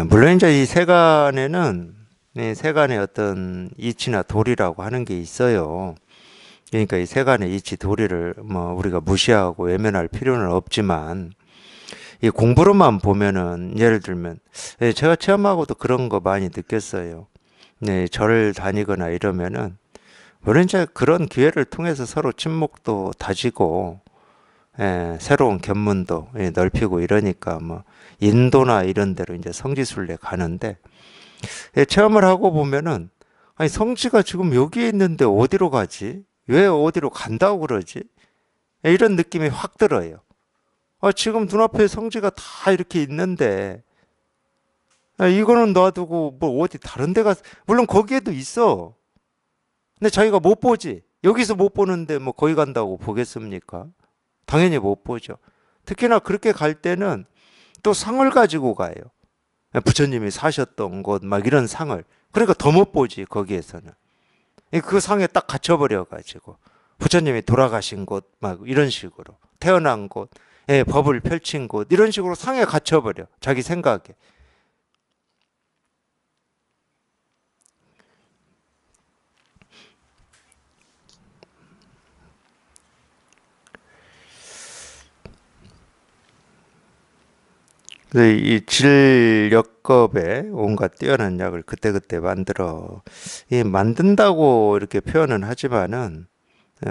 물론 이제 이 세간에는 이 세간의 어떤 이치나 도리라고 하는 게 있어요. 그러니까 이 세간의 이치 도리를 뭐 우리가 무시하고 외면할 필요는 없지만 이 공부로만 보면은 예를 들면 제가 체험하고도 그런 거 많이 느꼈어요. 네, 절을 다니거나 이러면은 물론 이제 그런 기회를 통해서 서로 친목도 다지고 새로운 견문도 넓히고 이러니까 뭐 인도나 이런 데로 이제 성지순례 가는데 체험을 하고 보면은 아니 성지가 지금 여기에 있는데 어디로 가지? 왜 어디로 간다고 그러지? 이런 느낌이 확 들어요. 지금 눈앞에 성지가 다 이렇게 있는데 이거는 놔두고 뭐 어디 다른 데 물론 거기에도 있어. 근데 자기가 못 보지. 여기서 못 보는데 뭐 거기 간다고 보겠습니까? 당연히 못 보죠. 특히나 그렇게 갈 때는 또 상을 가지고 가요. 부처님이 사셨던 곳 막 이런 상을. 그러니까 더 못 보지 거기에서는. 그 상에 딱 갇혀버려 가지고 부처님이 돌아가신 곳 막 이런 식으로 태어난 곳, 법을 펼친 곳 이런 식으로 상에 갇혀버려 자기 생각에. 그래서 이 진력겁에 온갖 뛰어난 약을 그때그때 만들어 이 만든다고 이렇게 표현은 하지만은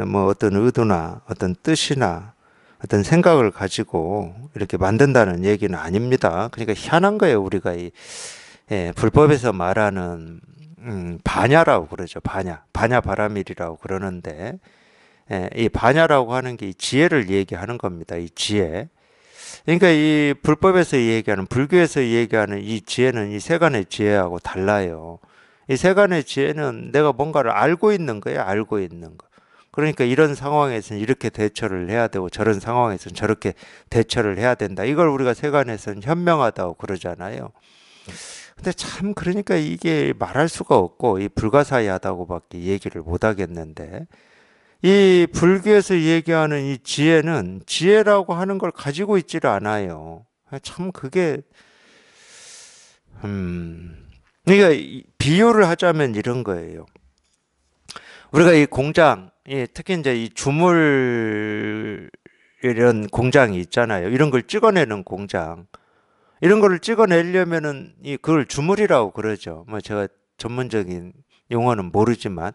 뭐 어떤 의도나 어떤 뜻이나 어떤 생각을 가지고 이렇게 만든다는 얘기는 아닙니다. 그러니까 희한한 거예요. 우리가 이 불법에서 말하는 반야라고 그러죠. 반야 바라밀이라고 그러는데 이 반야라고 하는 게 이 지혜를 얘기하는 겁니다. 이 지혜. 그러니까 이 불법에서 얘기하는 불교에서 얘기하는 이 지혜는 이 세간의 지혜하고 달라요. 이 세간의 지혜는 내가 뭔가를 알고 있는 거예요. 알고 있는 거. 그러니까 이런 상황에서는 이렇게 대처를 해야 되고 저런 상황에서는 저렇게 대처를 해야 된다. 이걸 우리가 세간에서는 현명하다고 그러잖아요. 근데 참 그러니까 이게 말할 수가 없고 이 불가사의하다고밖에 얘기를 못 하겠는데 이 불교에서 얘기하는 이 지혜는 지혜라고 하는 걸 가지고 있지를 않아요. 참 그게 그러니까 비유를 하자면 이런 거예요. 우리가 이 공장, 특히 이제 이 주물 이런 공장이 있잖아요. 이런 걸 찍어내는 공장. 이런 거를 찍어내려면은 그걸 주물이라고 그러죠. 뭐 제가 전문적인 용어는 모르지만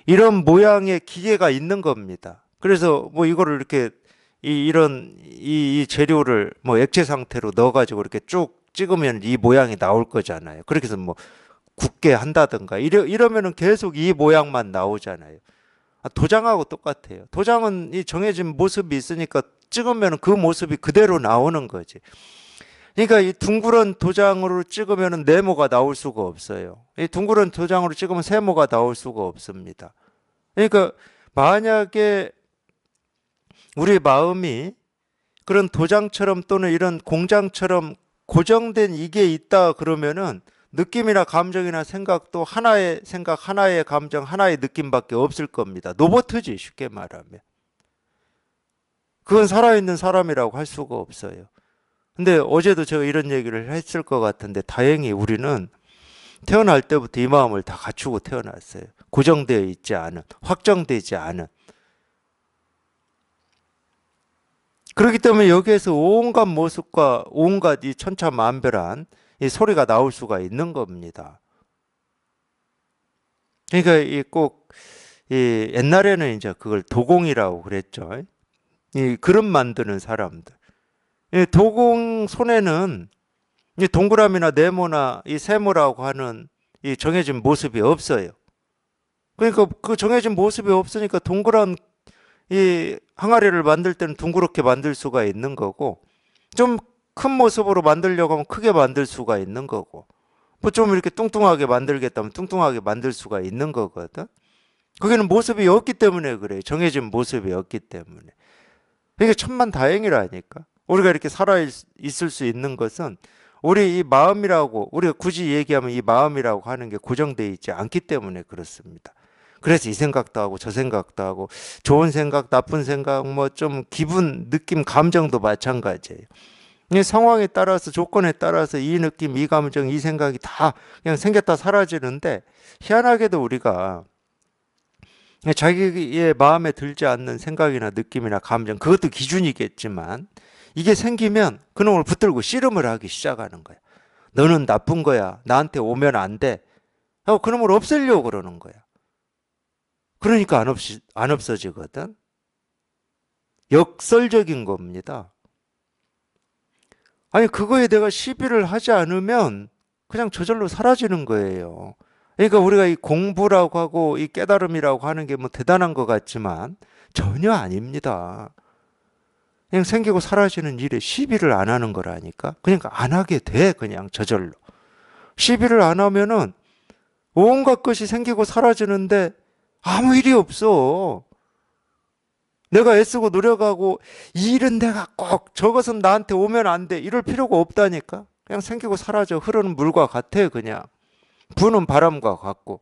이런 모양의 기계가 있는 겁니다. 그래서 뭐 이거를 이렇게 이 재료를 뭐 액체 상태로 넣어가지고 이렇게 쭉 찍으면 이 모양이 나올 거잖아요. 그렇게 해서 뭐 굳게 한다든가 이러면은 계속 이 모양만 나오잖아요. 도장하고 똑같아요. 도장은 이 정해진 모습이 있으니까 찍으면 그 모습이 그대로 나오는 거지. 그러니까 이 둥그런 도장으로 찍으면 네모가 나올 수가 없어요. 이 둥그런 도장으로 찍으면 세모가 나올 수가 없습니다. 그러니까 만약에 우리 마음이 그런 도장처럼 또는 이런 공장처럼 고정된 이게 있다 그러면은 느낌이나 감정이나 생각도 하나의 생각, 하나의 감정, 하나의 느낌밖에 없을 겁니다. 로봇이지 쉽게 말하면. 그건 살아있는 사람이라고 할 수가 없어요. 근데 어제도 제가 이런 얘기를 했을 것 같은데 다행히 우리는 태어날 때부터 이 마음을 다 갖추고 태어났어요. 고정되어 있지 않은, 확정되지 않은. 그렇기 때문에 여기에서 온갖 모습과 온갖 이 천차만별한 이 소리가 나올 수가 있는 겁니다. 그러니까 이 옛날에는 이제 그걸 도공이라고 그랬죠. 이 그릇 만드는 사람들. 이 도공 손에는 이 동그라미나 네모나 이 세모라고 하는 이 정해진 모습이 없어요. 그러니까 그 정해진 모습이 없으니까 동그란 이 항아리를 만들 때는 둥그렇게 만들 수가 있는 거고, 좀 큰 모습으로 만들려고 하면 크게 만들 수가 있는 거고, 뭐 좀 이렇게 뚱뚱하게 만들겠다면 뚱뚱하게 만들 수가 있는 거거든. 거기는 모습이 없기 때문에 그래요. 정해진 모습이 없기 때문에. 이게 천만다행이라니까. 우리가 이렇게 살아 있을 수 있는 것은 우리 이 마음이라고, 우리가 굳이 얘기하면 이 마음이라고 하는 게 고정되어 있지 않기 때문에 그렇습니다. 그래서 이 생각도 하고 저 생각도 하고 좋은 생각, 나쁜 생각, 뭐 좀 기분, 느낌, 감정도 마찬가지예요. 이 상황에 따라서 조건에 따라서 이 느낌, 이 감정, 이 생각이 다 그냥 생겼다 사라지는데 희한하게도 우리가 자기의 마음에 들지 않는 생각이나 느낌이나 감정, 그것도 기준이겠지만 이게 생기면 그놈을 붙들고 씨름을 하기 시작하는 거야. 너는 나쁜 거야. 나한테 오면 안 돼. 하고 그놈을 없애려고 그러는 거야. 그러니까 안 없어지거든. 역설적인 겁니다. 아니 그거에 내가 시비를 하지 않으면 그냥 저절로 사라지는 거예요. 그러니까 우리가 이 공부라고 하고 이 깨달음이라고 하는 게 뭐 대단한 것 같지만 전혀 아닙니다. 그냥 생기고 사라지는 일에 시비를 안 하는 거라니까. 그러니까 안 하게 돼. 그냥 저절로. 시비를 안 하면은 온갖 것이 생기고 사라지는데 아무 일이 없어. 내가 애쓰고 노력하고 이 일은 내가 꼭 저것은 나한테 오면 안 돼. 이럴 필요가 없다니까. 그냥 생기고 사라져. 흐르는 물과 같아. 그냥 부는 바람과 같고.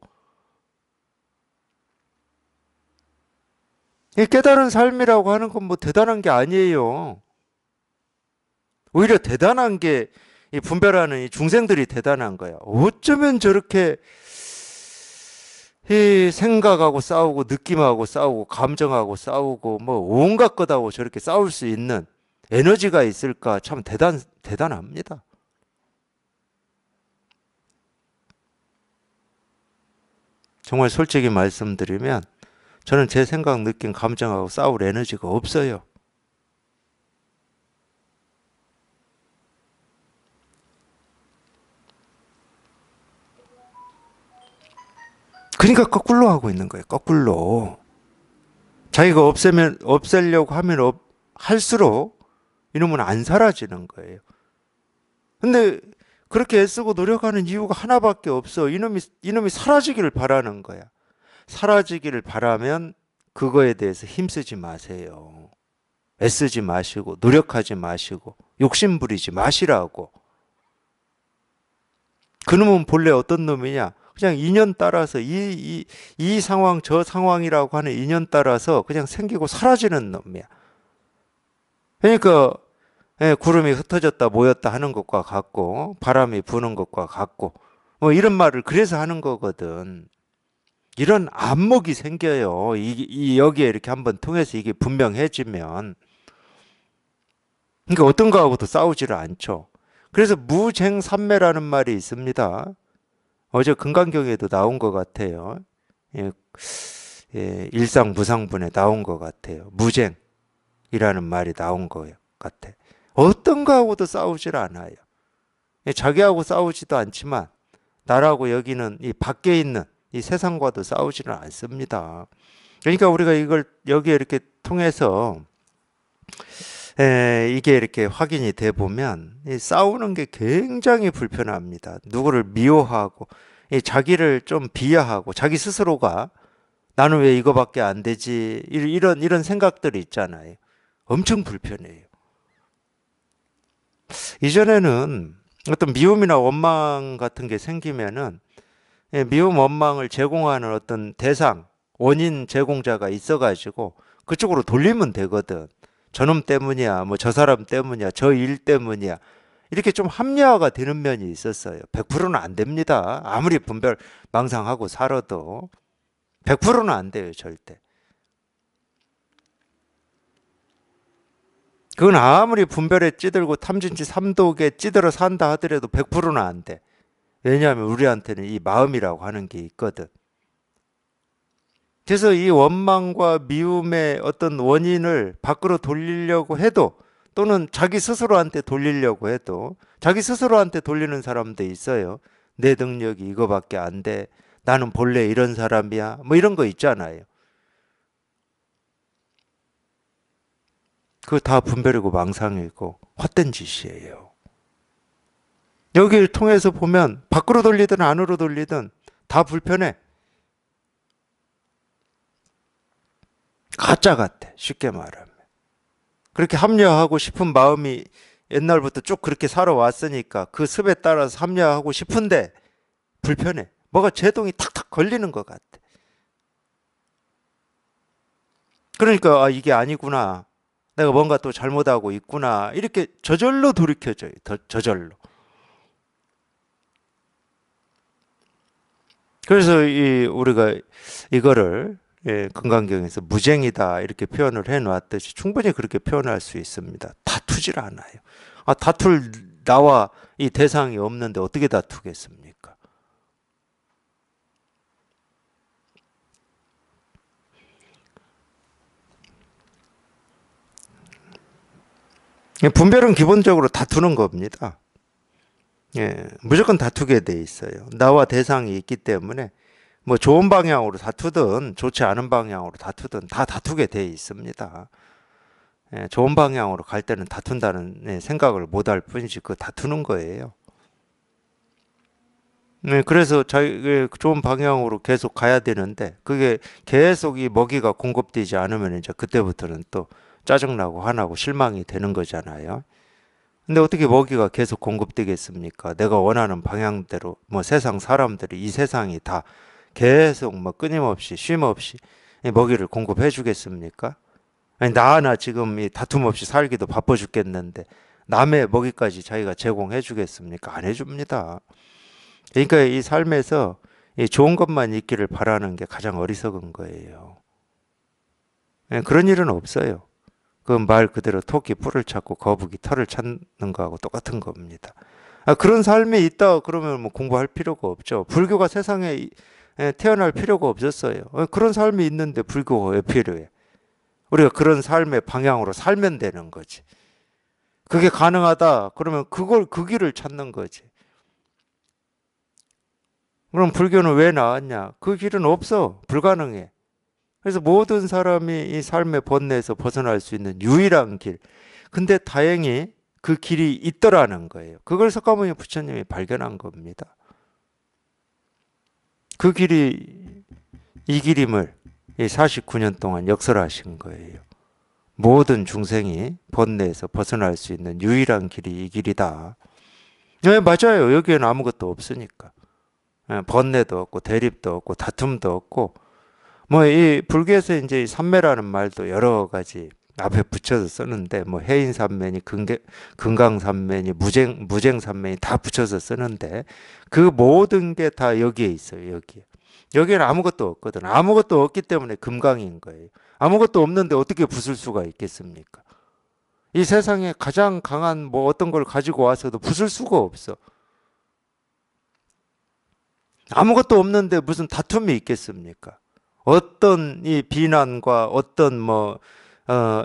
이 깨달은 삶이라고 하는 건 뭐 대단한 게 아니에요. 오히려 대단한 게 이 분별하는 이 중생들이 대단한 거야. 어쩌면 저렇게 이 생각하고 싸우고 느낌하고 싸우고 감정하고 싸우고 뭐 온갖 것하고 저렇게 싸울 수 있는 에너지가 있을까. 참 대단합니다. 정말 솔직히 말씀드리면 저는 제 생각, 느낌, 감정하고 싸울 에너지가 없어요. 그러니까 거꾸로 하고 있는 거예요. 거꾸로. 자기가 없애려고 하면 할수록 이놈은 안 사라지는 거예요. 근데 그렇게 애쓰고 노력하는 이유가 하나밖에 없어. 이놈이 사라지기를 바라는 거야. 사라지기를 바라면 그거에 대해서 힘쓰지 마세요. 애쓰지 마시고 노력하지 마시고 욕심 부리지 마시라고. 그놈은 본래 어떤 놈이냐? 그냥 인연 따라서 이 상황 저 상황이라고 하는 인연 따라서 그냥 생기고 사라지는 놈이야. 그러니까 구름이 흩어졌다 모였다 하는 것과 같고 바람이 부는 것과 같고 뭐 이런 말을 그래서 하는 거거든. 이런 안목이 생겨요. 여기에 이렇게 한번 통해서 이게 분명해지면. 그러니까 어떤 거하고도 싸우지를 않죠. 그래서 무쟁삼매라는 말이 있습니다. 어제 금강경에도 나온 것 같아요. 일상무상분에 나온 것 같아요. 무쟁이라는 말이 나온 것 같아. 어떤 거하고도 싸우질 않아요. 자기하고 싸우지도 않지만 나라고 여기는 이 밖에 있는 이 세상과도 싸우지는 않습니다. 그러니까 우리가 이걸 여기에 이렇게 통해서 이게 이렇게 확인이 돼 보면 이 싸우는 게 굉장히 불편합니다. 누구를 미워하고 이 자기를 좀 비하하고 자기 스스로가 나는 왜 이거밖에 안 되지? 이런 생각들이 있잖아요. 엄청 불편해요. 이전에는 어떤 미움이나 원망 같은 게 생기면은 미움, 원망을 제공하는 어떤 대상, 원인 제공자가 있어가지고 그쪽으로 돌리면 되거든. 저놈 때문이야, 뭐 저 사람 때문이야, 저 일 때문이야. 이렇게 좀 합리화가 되는 면이 있었어요. 100%는 안 됩니다. 아무리 분별 망상하고 살아도 100%는 안 돼요, 절대. 그건 아무리 분별에 찌들고 탐진치 삼독에 찌들어 산다 하더라도 100%는 안 돼. 왜냐하면 우리한테는 이 마음이라고 하는 게 있거든. 그래서 이 원망과 미움의 어떤 원인을 밖으로 돌리려고 해도 또는 자기 스스로한테 돌리려고 해도 자기 스스로한테 돌리는 사람도 있어요. 내 능력이 이거밖에 안 돼. 나는 본래 이런 사람이야. 뭐 이런 거 있잖아요. 그거 다 분별이고 망상이고 헛된 짓이에요. 여기를 통해서 보면 밖으로 돌리든 안으로 돌리든 다 불편해. 가짜 같아. 쉽게 말하면. 그렇게 합리화하고 싶은 마음이 옛날부터 쭉 그렇게 살아왔으니까 그 습에 따라서 합리화하고 싶은데 불편해. 뭐가 제동이 탁탁 걸리는 것 같아. 그러니까 아, 이게 아니구나. 내가 뭔가 또 잘못하고 있구나. 이렇게 저절로 돌이켜져요. 저절로. 그래서 우리가 이거를 금강경에서 무쟁이다 이렇게 표현을 해놨듯이 충분히 그렇게 표현할 수 있습니다. 다투질 않아요. 아, 다툴 나와 이 대상이 없는데 어떻게 다투겠습니까? 분별은 기본적으로 다투는 겁니다. 무조건 다투게 돼 있어요. 나와 대상이 있기 때문에 뭐 좋은 방향으로 다투든 좋지 않은 방향으로 다투든 다 다투게 돼 있습니다. 좋은 방향으로 갈 때는 다툰다는 생각을 못 할 뿐이지 그 다투는 거예요. 그래서 자기 좋은 방향으로 계속 가야 되는데 그게 계속 이 먹이가 공급되지 않으면 이제 그때부터는 또 짜증나고 화나고 실망이 되는 거잖아요. 근데 어떻게 먹이가 계속 공급되겠습니까? 내가 원하는 방향대로 뭐 세상 사람들이 이 세상이 다 계속 뭐 끊임없이 쉼 없이 이 먹이를 공급해 주겠습니까? 아니 나 하나 지금 이 다툼 없이 살기도 바빠 죽겠는데 남의 먹이까지 자기가 제공해 주겠습니까? 안 해줍니다. 그러니까 이 삶에서 이 좋은 것만 있기를 바라는 게 가장 어리석은 거예요. 그런 일은 없어요. 그 말 그대로 토끼 뿔을 찾고 거북이 털을 찾는 거하고 똑같은 겁니다. 아, 그런 삶이 있다 그러면 뭐 공부할 필요가 없죠. 불교가 세상에 태어날 필요가 없었어요. 그런 삶이 있는데 불교가 왜 필요해? 우리가 그런 삶의 방향으로 살면 되는 거지. 그게 가능하다 그러면 그걸 그 길을 찾는 거지. 그럼 불교는 왜 나왔냐? 그 길은 없어. 불가능해. 그래서 모든 사람이 이 삶의 번뇌에서 벗어날 수 있는 유일한 길. 근데 다행히 그 길이 있더라는 거예요. 그걸 석가모니 부처님이 발견한 겁니다. 그 길이 이 길임을 49년 동안 역설하신 거예요. 모든 중생이 번뇌에서 벗어날 수 있는 유일한 길이 이 길이다. 네, 맞아요. 여기에는 아무것도 없으니까. 번뇌도 없고 대립도 없고 다툼도 없고 뭐 이 불교에서 이제 삼매라는 말도 여러 가지 앞에 붙여서 쓰는데 뭐 해인삼매니 금강삼매니 무쟁삼매니 다 붙여서 쓰는데 그 모든 게 다 여기에 있어요. 여기에. 여기에는 아무것도 없거든. 아무것도 없기 때문에 금강인 거예요. 아무것도 없는데 어떻게 부술 수가 있겠습니까? 이 세상에 가장 강한 뭐 어떤 걸 가지고 와서도 부술 수가 없어. 아무것도 없는데 무슨 다툼이 있겠습니까? 어떤 이 비난과 어떤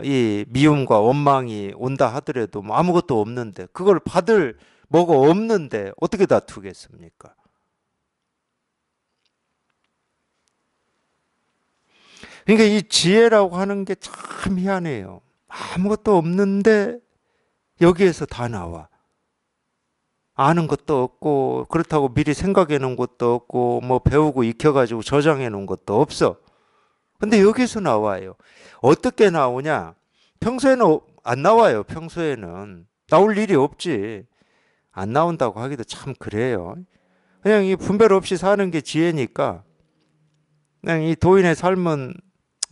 이 미움과 원망이 온다 하더라도 뭐 아무것도 없는데 그걸 받을 뭐가 없는데 어떻게 다투겠습니까? 그러니까 이 지혜라고 하는 게 참 희한해요. 아무것도 없는데 여기에서 다 나와. 아는 것도 없고 그렇다고 미리 생각해 놓은 것도 없고 뭐 배우고 익혀가지고 저장해 놓은 것도 없어. 근데 여기서 나와요. 어떻게 나오냐? 평소에는 안 나와요. 평소에는 나올 일이 없지. 안 나온다고 하기도 참 그래요. 그냥 이 분별 없이 사는 게 지혜니까 그냥 이 도인의 삶은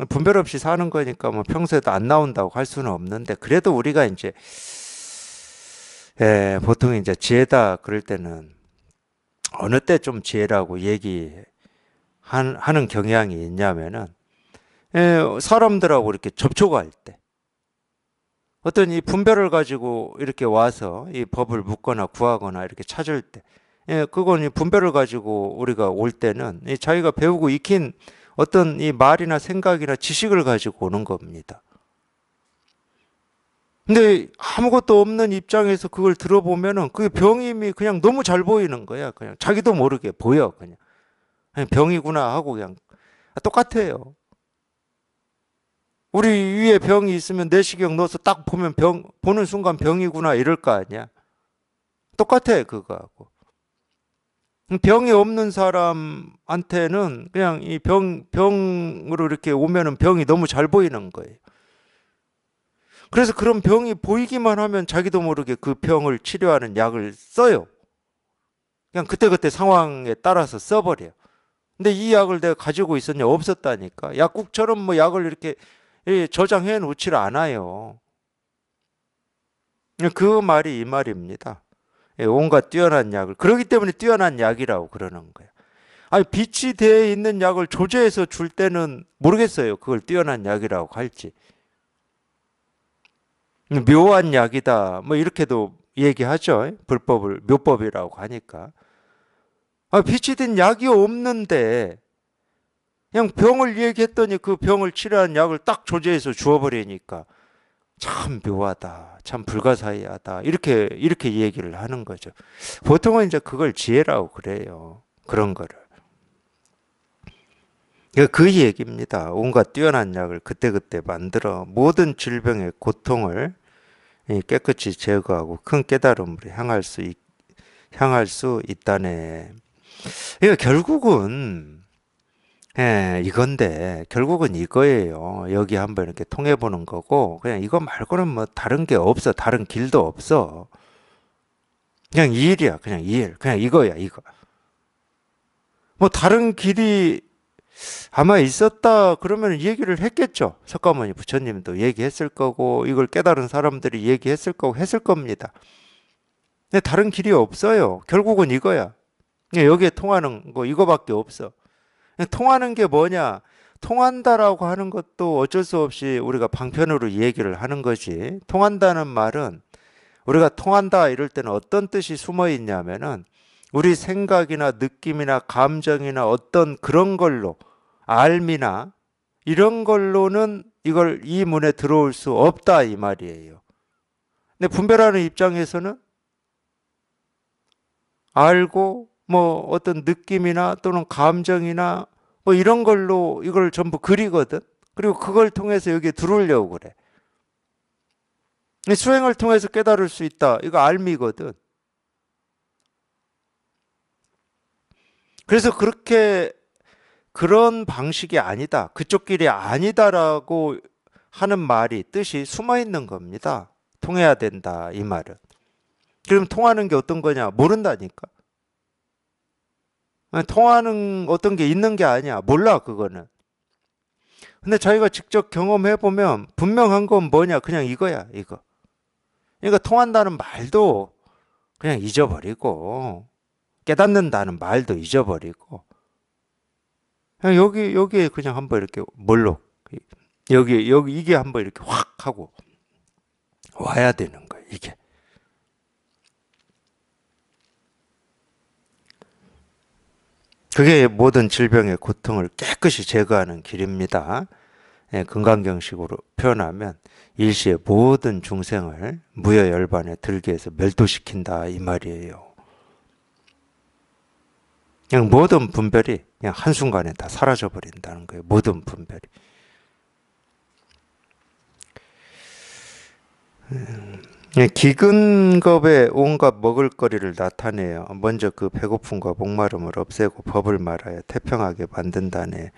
분별 없이 사는 거니까 뭐 평소에도 안 나온다고 할 수는 없는데 그래도 우리가 이제 보통 이제 지혜다 그럴 때는 어느 때 좀 지혜라고 하는 경향이 있냐면은 사람들하고 이렇게 접촉할 때 어떤 이 분별을 가지고 이렇게 와서 이 법을 묻거나 구하거나 이렇게 찾을 때 그건 이 분별을 가지고 우리가 올 때는 이 자기가 배우고 익힌 어떤 이 말이나 생각이나 지식을 가지고 오는 겁니다. 근데 아무것도 없는 입장에서 그걸 들어보면은 그 병임이 그냥 너무 잘 보이는 거야. 그냥 자기도 모르게 보여. 그냥 병이구나 하고 그냥 똑같아요. 우리 위에 병이 있으면 내시경 넣어서 딱 보면 보는 순간 병이구나 이럴 거 아니야. 똑같아, 그거하고. 병이 없는 사람한테는 그냥 이 병으로 이렇게 오면은 병이 너무 잘 보이는 거예요. 그래서 그런 병이 보이기만 하면 자기도 모르게 그 병을 치료하는 약을 써요. 그냥 그때그때 상황에 따라서 써버려요. 근데 이 약을 내가 가지고 있었냐? 없었다니까. 약국처럼 뭐 약을 이렇게 저장해 놓질 않아요. 그 말이 이 말입니다. 온갖 뛰어난 약을. 그렇기 때문에 뛰어난 약이라고 그러는 거예요. 아니, 빛이 되어 있는 약을 조제해서 줄 때는 모르겠어요. 그걸 뛰어난 약이라고 할지. 묘한 약이다. 뭐 이렇게도 얘기하죠. 불법을 묘법이라고 하니까. 빛이 된 약이 없는데 그냥 병을 얘기했더니 그 병을 치료한 약을 딱 조제해서 주어버리니까 참 묘하다. 참 불가사의하다. 이렇게 얘기를 하는 거죠. 보통은 이제 그걸 지혜라고 그래요. 그런 거를. 그 얘기입니다. 온갖 뛰어난 약을 그때그때 만들어 모든 질병의 고통을 깨끗이 제거하고 큰 깨달음으로 향할 수 있다네. 이거 결국은 이거예요. 여기 한번 이렇게 통해 보는 거고, 그냥 이거 말고는 뭐 다른 게 없어. 다른 길도 없어. 그냥 이 일이야. 그냥 이 일. 그냥 이거야, 이거. 뭐 다른 길이 아마 있었다 그러면 얘기를 했겠죠. 석가모니 부처님도 얘기했을 거고, 이걸 깨달은 사람들이 얘기했을 거고, 했을 겁니다. 근데 다른 길이 없어요. 결국은 이거야. 여기에 통하는 거 이거밖에 없어. 통하는 게 뭐냐? 통한다라고 하는 것도 어쩔 수 없이 우리가 방편으로 얘기를 하는 거지. 통한다는 말은 우리가 통한다 이럴 때는 어떤 뜻이 숨어 있냐면은 우리 생각이나 느낌이나 감정이나 어떤 그런 걸로 알미나 이런 걸로는 이 문에 들어올 수 없다 이 말이에요. 근데 분별하는 입장에서는 알고 뭐 어떤 느낌이나 또는 감정이나 뭐 이런 걸로 이걸 전부 그리거든. 그리고 그걸 통해서 여기에 들어오려고 그래. 수행을 통해서 깨달을 수 있다. 이거 알미거든. 그래서 그런 방식이 아니다. 그쪽 길이 아니다라고 하는 말이 뜻이 숨어 있는 겁니다. 통해야 된다 이 말은. 그럼 통하는 게 어떤 거냐? 모른다니까. 통하는 어떤 게 있는 게 아니야. 몰라 그거는. 근데 자기가 직접 경험해 보면 분명한 건 뭐냐? 그냥 이거야 이거. 그러니까 통한다는 말도 그냥 잊어버리고 깨닫는다는 말도 잊어버리고 그냥 여기에 그냥 한번 이렇게 여기 이게 한번 이렇게 확 하고 와야 되는 거야 이게. 그게 모든 질병의 고통을 깨끗이 제거하는 길입니다. 금강경식으로 표현하면 일시에 모든 중생을 무여열반에 들게 해서 멸도시킨다 이 말이에요. 그냥 모든 분별이 그냥 한순간에 다 사라져 버린다는 거예요. 모든 분별이. 예, 기근겁에 온갖 먹을거리를 나타내요. 먼저 그 배고픔과 목마름을 없애고 법을 말하여 태평하게 만든다네.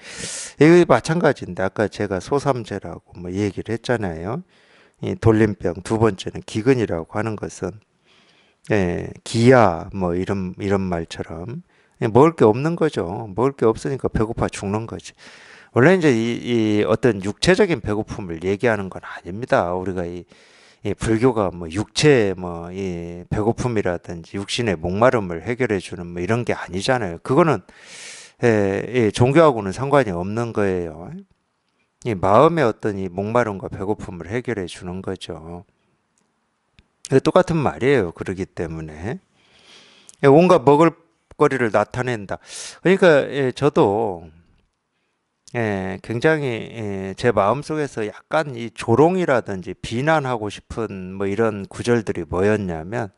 이거 마찬가지인데 아까 제가 소삼재라고 뭐 얘기를 했잖아요. 이 돌림병 두 번째는 기근이라고 하는 것은 기야 뭐 이런 말처럼 먹을 게 없는 거죠. 먹을 게 없으니까 배고파 죽는 거지. 원래 이제 이 어떤 육체적인 배고픔을 얘기하는 건 아닙니다. 우리가 이 불교가 뭐 육체 뭐 이 배고픔이라든지 육신의 목마름을 해결해 주는 뭐 이런 게 아니잖아요. 그거는 종교하고는 상관이 없는 거예요. 이 마음의 어떤 이 목마름과 배고픔을 해결해 주는 거죠. 똑같은 말이에요. 그러기 때문에 온갖 먹을거리를 나타낸다. 그러니까 저도 굉장히 제 마음속에서 약간 이 조롱이라든지 비난하고 싶은 뭐 이런 구절들이 뭐였냐면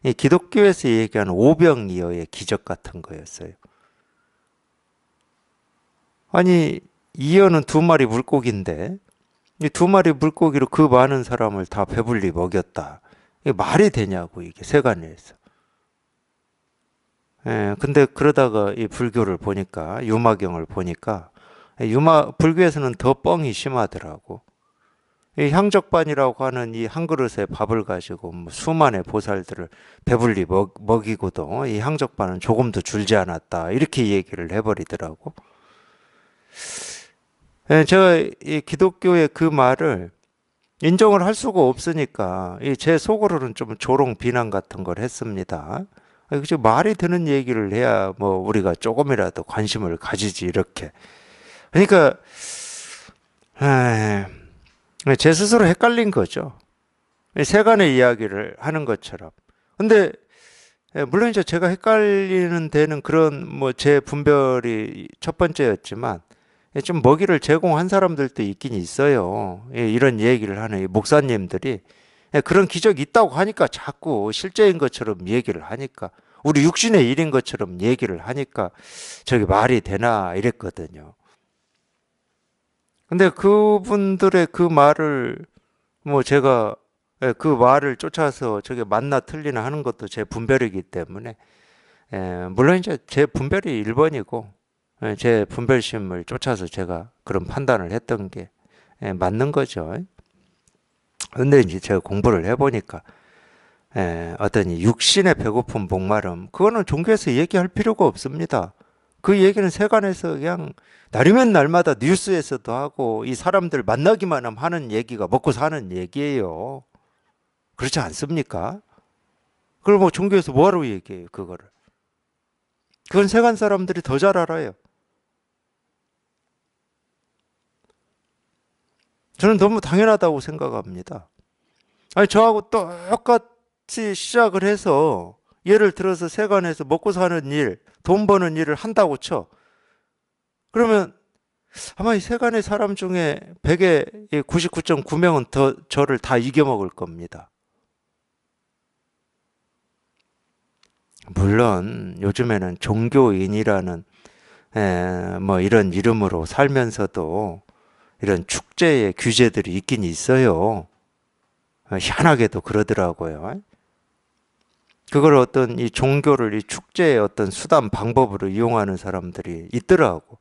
이 기독교에서 얘기하는 오병이어의 기적 같은 거였어요. 아니 이어는 두 마리 물고기인데 이 두 마리 물고기로 그 많은 사람을 다 배불리 먹였다. 이게 말이 되냐고 이게 세간에서. 근데 그러다가 이 불교를 보니까 유마경을 보니까 불교에서는 더 뻥이 심하더라고. 이 향적반이라고 하는 이 한 그릇의 밥을 가지고 뭐 수만의 보살들을 배불리 먹이고도 이 향적반은 조금도 줄지 않았다. 이렇게 얘기를 해버리더라고. 제가 이 기독교의 그 말을 인정을 할 수가 없으니까 제 속으로는 좀 조롱 비난 같은 걸 했습니다. 그저 말이 되는 얘기를 해야 뭐 우리가 조금이라도 관심을 가지지 이렇게. 그러니까 제 스스로 헷갈린 거죠. 세간의 이야기를 하는 것처럼. 근데 물론 이제 제가 헷갈리는 데는 그런 뭐 제 분별이 첫 번째였지만 좀 먹이를 제공한 사람들도 있긴 있어요. 이런 얘기를 하는 이 목사님들이 그런 기적이 있다고 하니까 자꾸 실제인 것처럼 얘기를 하니까 우리 육신의 일인 것처럼 얘기를 하니까 저게 말이 되나 이랬거든요. 근데 그분들의 그 말을 뭐 제가 그 말을 쫓아서 저게 맞나 틀리나 하는 것도 제 분별이기 때문에 물론 이제 제 분별이 1번이고 제 분별심을 쫓아서 제가 그런 판단을 했던 게 맞는 거죠. 근데 이제 제가 공부를 해보니까 어떤 이 육신의 배고픔, 목마름 그거는 종교에서 얘기할 필요가 없습니다. 그 얘기는 세간에서 그냥 날이면 날마다 뉴스에서도 하고 이 사람들 만나기만 하면 하는 얘기가 먹고 사는 얘기예요. 그렇지 않습니까? 그걸 뭐 종교에서 뭐하러 얘기해요, 그거를. 그건 세간 사람들이 더 잘 알아요. 저는 너무 당연하다고 생각합니다. 아니, 저하고 똑같이 시작을 해서 예를 들어서 세간에서 먹고 사는 일, 돈 버는 일을 한다고 쳐. 그러면 아마 이 세간의 사람 중에 100에 99.9명은 더 저를 다 이겨먹을 겁니다. 물론 요즘에는 종교인이라는 뭐 이런 이름으로 살면서도 이런 축제의 규제들이 있긴 있어요. 희한하게도 그러더라고요. 그걸 어떤 이 종교를 이 축제의 어떤 수단 방법으로 이용하는 사람들이 있더라고.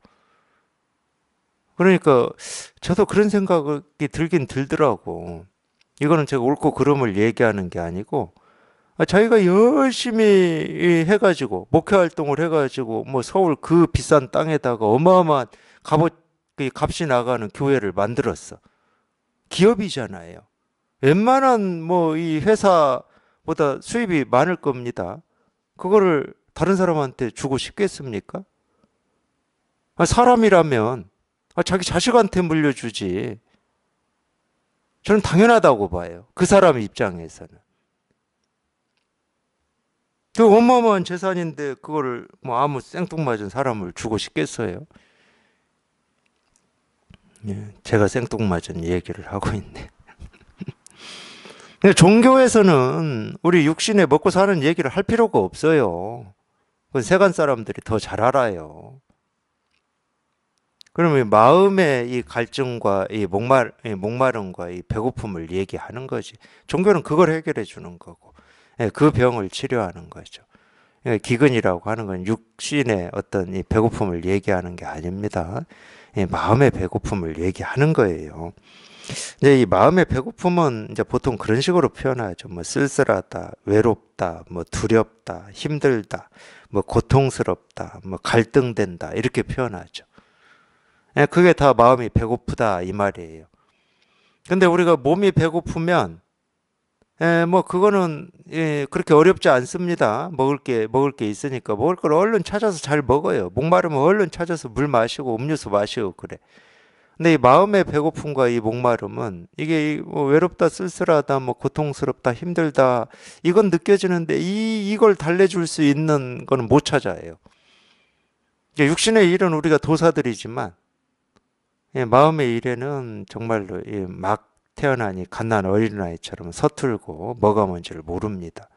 그러니까 저도 그런 생각이 들긴 들더라고. 이거는 제가 옳고 그름을 얘기하는 게 아니고 자기가 열심히 해가지고 목회 활동을 해가지고 뭐 서울 그 비싼 땅에다가 어마어마한 값 값이 나가는 교회를 만들었어. 기업이잖아요. 웬만한 뭐 이 회사보다 수입이 많을 겁니다. 그거를 다른 사람한테 주고 싶겠습니까? 사람이라면 자기 자식한테 물려주지. 저는 당연하다고 봐요. 그 사람 입장에서는. 그 어마어마한 재산인데 그거를 뭐 아무 생뚱맞은 사람을 주고 싶겠어요? 제가 생뚱맞은 얘기를 하고 있네. 근데 종교에서는 우리 육신에 먹고 사는 얘기를 할 필요가 없어요. 그건 세간 사람들이 더 잘 알아요. 그러면 마음의 이 갈증과 이 목마름과 이 배고픔을 얘기하는 거지. 종교는 그걸 해결해 주는 거고, 예, 그 병을 치료하는 거죠. 예, 기근이라고 하는 건 육신의 어떤 이 배고픔을 얘기하는 게 아닙니다. 예, 마음의 배고픔을 얘기하는 거예요. 이제 이 마음의 배고픔은 이제 보통 그런 식으로 표현하죠. 뭐 쓸쓸하다, 외롭다, 뭐 두렵다, 힘들다, 뭐 고통스럽다, 뭐 갈등된다 이렇게 표현하죠. 예, 그게 다 마음이 배고프다 이 말이에요. 근데 우리가 몸이 배고프면 뭐 그거는 그렇게 어렵지 않습니다. 먹을 게 있으니까 먹을 걸 얼른 찾아서 잘 먹어요. 목마르면 얼른 찾아서 물 마시고 음료수 마시고 그래. 근데 이 마음의 배고픔과 이 목마름은 이게 뭐 외롭다, 쓸쓸하다, 뭐 고통스럽다, 힘들다 이건 느껴지는데 이걸 달래줄 수 있는 거는 못 찾아요. 육신의 일은 우리가 도사들이지만 마음의 일에는 정말로 막 태어나니 갓난 어린아이처럼 서툴고 뭐가 뭔지를 모릅니다.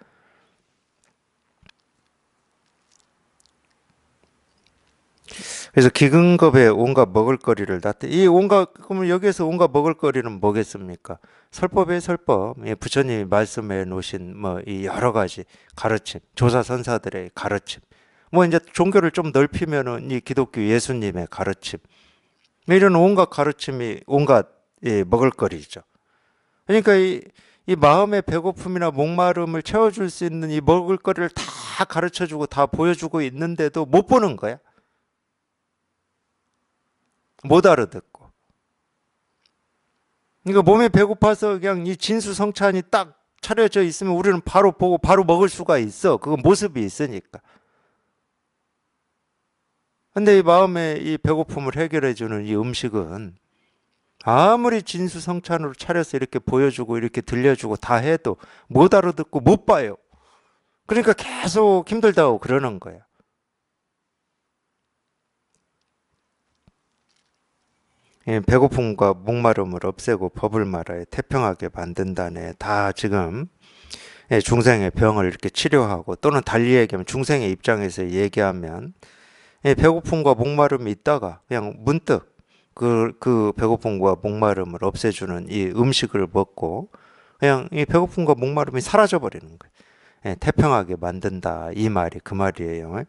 그래서 기근겁에 온갖 먹을거리를 이 온갖 그러면 여기에서 온갖 먹을거리는 뭐겠습니까? 설법의 설법, 부처님이 말씀해 놓으신 뭐 이 여러 가지 가르침, 조사선사들의 가르침, 뭐 이제 종교를 좀 넓히면은 이 기독교 예수님의 가르침, 이런 온갖 가르침이 온갖 먹을거리죠. 그러니까 이 마음의 배고픔이나 목마름을 채워줄 수 있는 이 먹을거리를 다 가르쳐주고 다 보여주고 있는데도 못 보는 거야. 못 알아듣고. 그러니까 몸이 배고파서 그냥 이 진수성찬이 딱 차려져 있으면 우리는 바로 보고 바로 먹을 수가 있어. 그 모습이 있으니까. 근데 이 마음의 이 배고픔을 해결해주는 이 음식은 아무리 진수성찬으로 차려서 이렇게 보여주고 이렇게 들려주고 다 해도 못 알아듣고 못 봐요. 그러니까 계속 힘들다고 그러는 거야. 배고픔과 목마름을 없애고 법을 말하여 태평하게 만든다네. 다 지금 중생의 병을 이렇게 치료하고 또는 달리 얘기하면 중생의 입장에서 얘기하면 배고픔과 목마름이 있다가 그냥 문득 그 배고픔과 목마름을 없애주는 이 음식을 먹고 그냥 이 배고픔과 목마름이 사라져 버리는 거예요. 태평하게 만든다 이 말이 그 말이에요.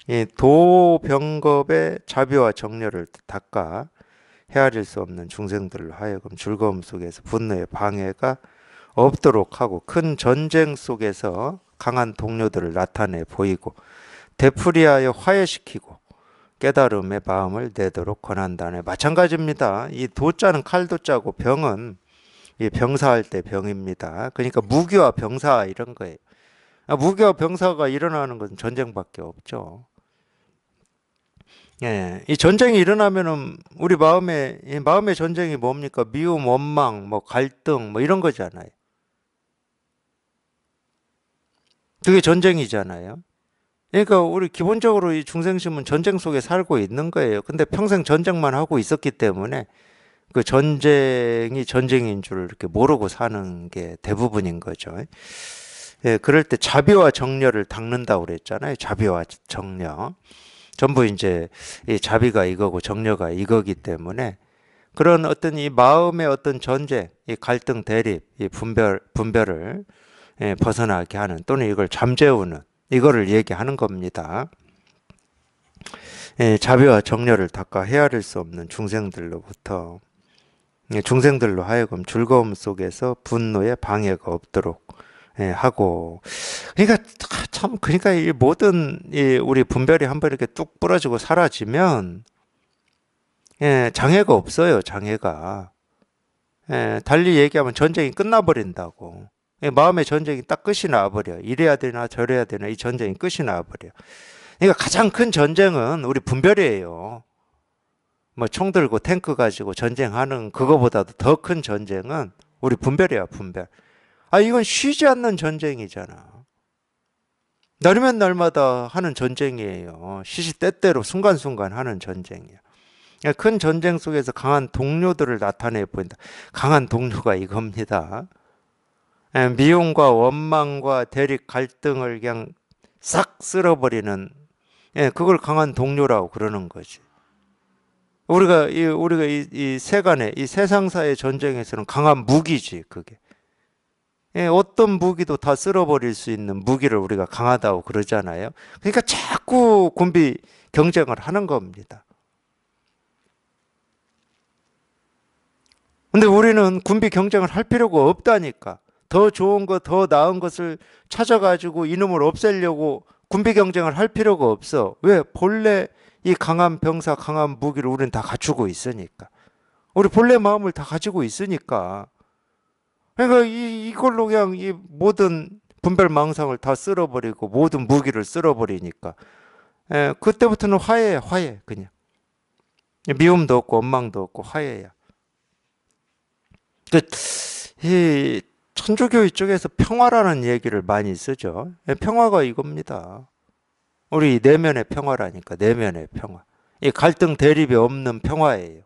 이 도병겁의 자비와 정열을 닦아 헤아릴 수 없는 중생들로 하여금 즐거움 속에서 분노의 방해가 없도록 하고 큰 전쟁 속에서 강한 동료들을 나타내 보이고 되풀이하여 화해시키고 깨달음의 마음을 내도록 권한다네. 마찬가지입니다. 이 도자는 칼도자고 병은 이 병사할 때 병입니다. 그러니까 무기와 병사 이런 거예요. 무기와 병사가 일어나는 건 전쟁밖에 없죠. 이 전쟁이 일어나면은 우리 이 마음의 전쟁이 뭡니까? 미움, 원망, 뭐 갈등, 뭐 이런 거잖아요. 그게 전쟁이잖아요. 그러니까 우리 기본적으로 이 중생심은 전쟁 속에 살고 있는 거예요. 근데 평생 전쟁만 하고 있었기 때문에 그 전쟁이 전쟁인 줄 이렇게 모르고 사는 게 대부분인 거죠. 그럴 때 자비와 정려를 닦는다고 그랬잖아요. 자비와 정려. 전부 이제 이 자비가 이거고 정려가 이거기 때문에 그런 어떤 이 마음의 어떤 전쟁, 이 갈등 대립, 이 분별을 벗어나게 하는 또는 이걸 잠재우는 이거를 얘기하는 겁니다. 자비와 정려를 닦아 헤아릴 수 없는 중생들로부터 중생들로 하여금 즐거움 속에서 분노에 방해가 없도록 하고 그러니까 참 그러니까 이 모든 우리 분별이 한번 이렇게 뚝 부러지고 사라지면 장애가 없어요. 장애가 달리 얘기하면 전쟁이 끝나버린다고. 마음의 전쟁이 딱 끝이 나버려. 이래야 되나 저래야 되나 이 전쟁이 끝이 나버려. 그러니까 가장 큰 전쟁은 우리 분별이에요. 뭐 총 들고 탱크 가지고 전쟁하는 그거보다도 더 큰 전쟁은 우리 분별이야, 분별. 이건 쉬지 않는 전쟁이잖아. 날이면 날마다 하는 전쟁이에요. 시시때때로 순간순간 하는 전쟁이야. 큰 전쟁 속에서 강한 동료들을 나타내 보인다. 강한 동료가 이겁니다. 미움과 원망과 대립 갈등을 그냥 싹 쓸어버리는 그걸 강한 동료라고 그러는 거지. 우리가 이 세간의 이 세상사의 전쟁에서는 강한 무기지, 그게. 예, 어떤 무기도 다 쓸어버릴 수 있는 무기를 우리가 강하다고 그러잖아요. 그러니까 자꾸 군비 경쟁을 하는 겁니다. 근데 우리는 군비 경쟁을 할 필요가 없다니까. 더 좋은 것, 더 나은 것을 찾아가지고 이놈을 없애려고 군비 경쟁을 할 필요가 없어. 왜? 본래 이 강한 병사, 강한 무기를 우리는 다 갖추고 있으니까. 우리 본래 마음을 다 가지고 있으니까. 그러니까 이걸로 그냥 이 모든 분별망상을 다 쓸어버리고 모든 무기를 쓸어버리니까. 그때부터는 화해야, 화해, 그냥. 미움도 없고 원망도 없고 화해야. 그, 이 천주교 쪽에서 평화라는 얘기를 많이 쓰죠. 평화가 이겁니다. 우리 내면의 평화라니까, 내면의 평화. 이 갈등 대립이 없는 평화예요.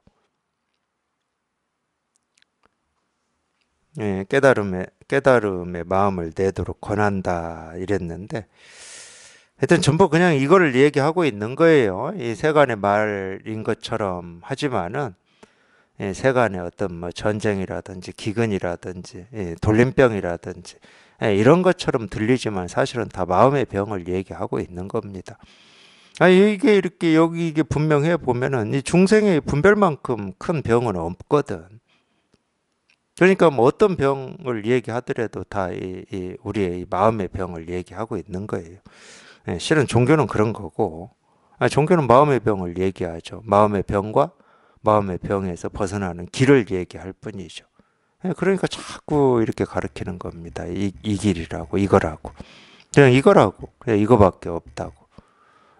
예, 깨달음의 마음을 내도록 권한다 이랬는데, 하여튼 전부 그냥 이거를 얘기하고 있는 거예요. 이 세간의 말인 것처럼 하지만은, 예, 세간의 어떤 뭐 전쟁이라든지 기근이라든지 돌림병이라든지 이런 것처럼 들리지만 사실은 다 마음의 병을 얘기하고 있는 겁니다. 이게 이렇게 여기 이게 분명해 보면은 이 중생의 분별만큼 큰 병은 없거든. 그러니까 뭐 어떤 병을 얘기하더라도 다 우리의 이 마음의 병을 얘기하고 있는 거예요. 예, 실은 종교는 그런 거고, 종교는 마음의 병을 얘기하죠. 마음의 병과 마음의 병에서 벗어나는 길을 얘기할 뿐이죠. 예, 그러니까 자꾸 이렇게 가르치는 겁니다. 이 길이라고, 이거라고. 그냥 이거라고. 그냥 이거밖에 없다고.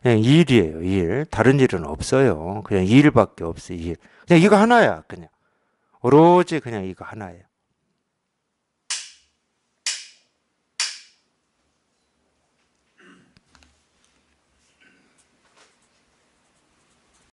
그냥 이 일이에요, 이 일. 다른 일은 없어요. 그냥 이 일밖에 없어, 이 일. 그냥 이거 하나야, 그냥. 오로지 그냥 이거 하나예요.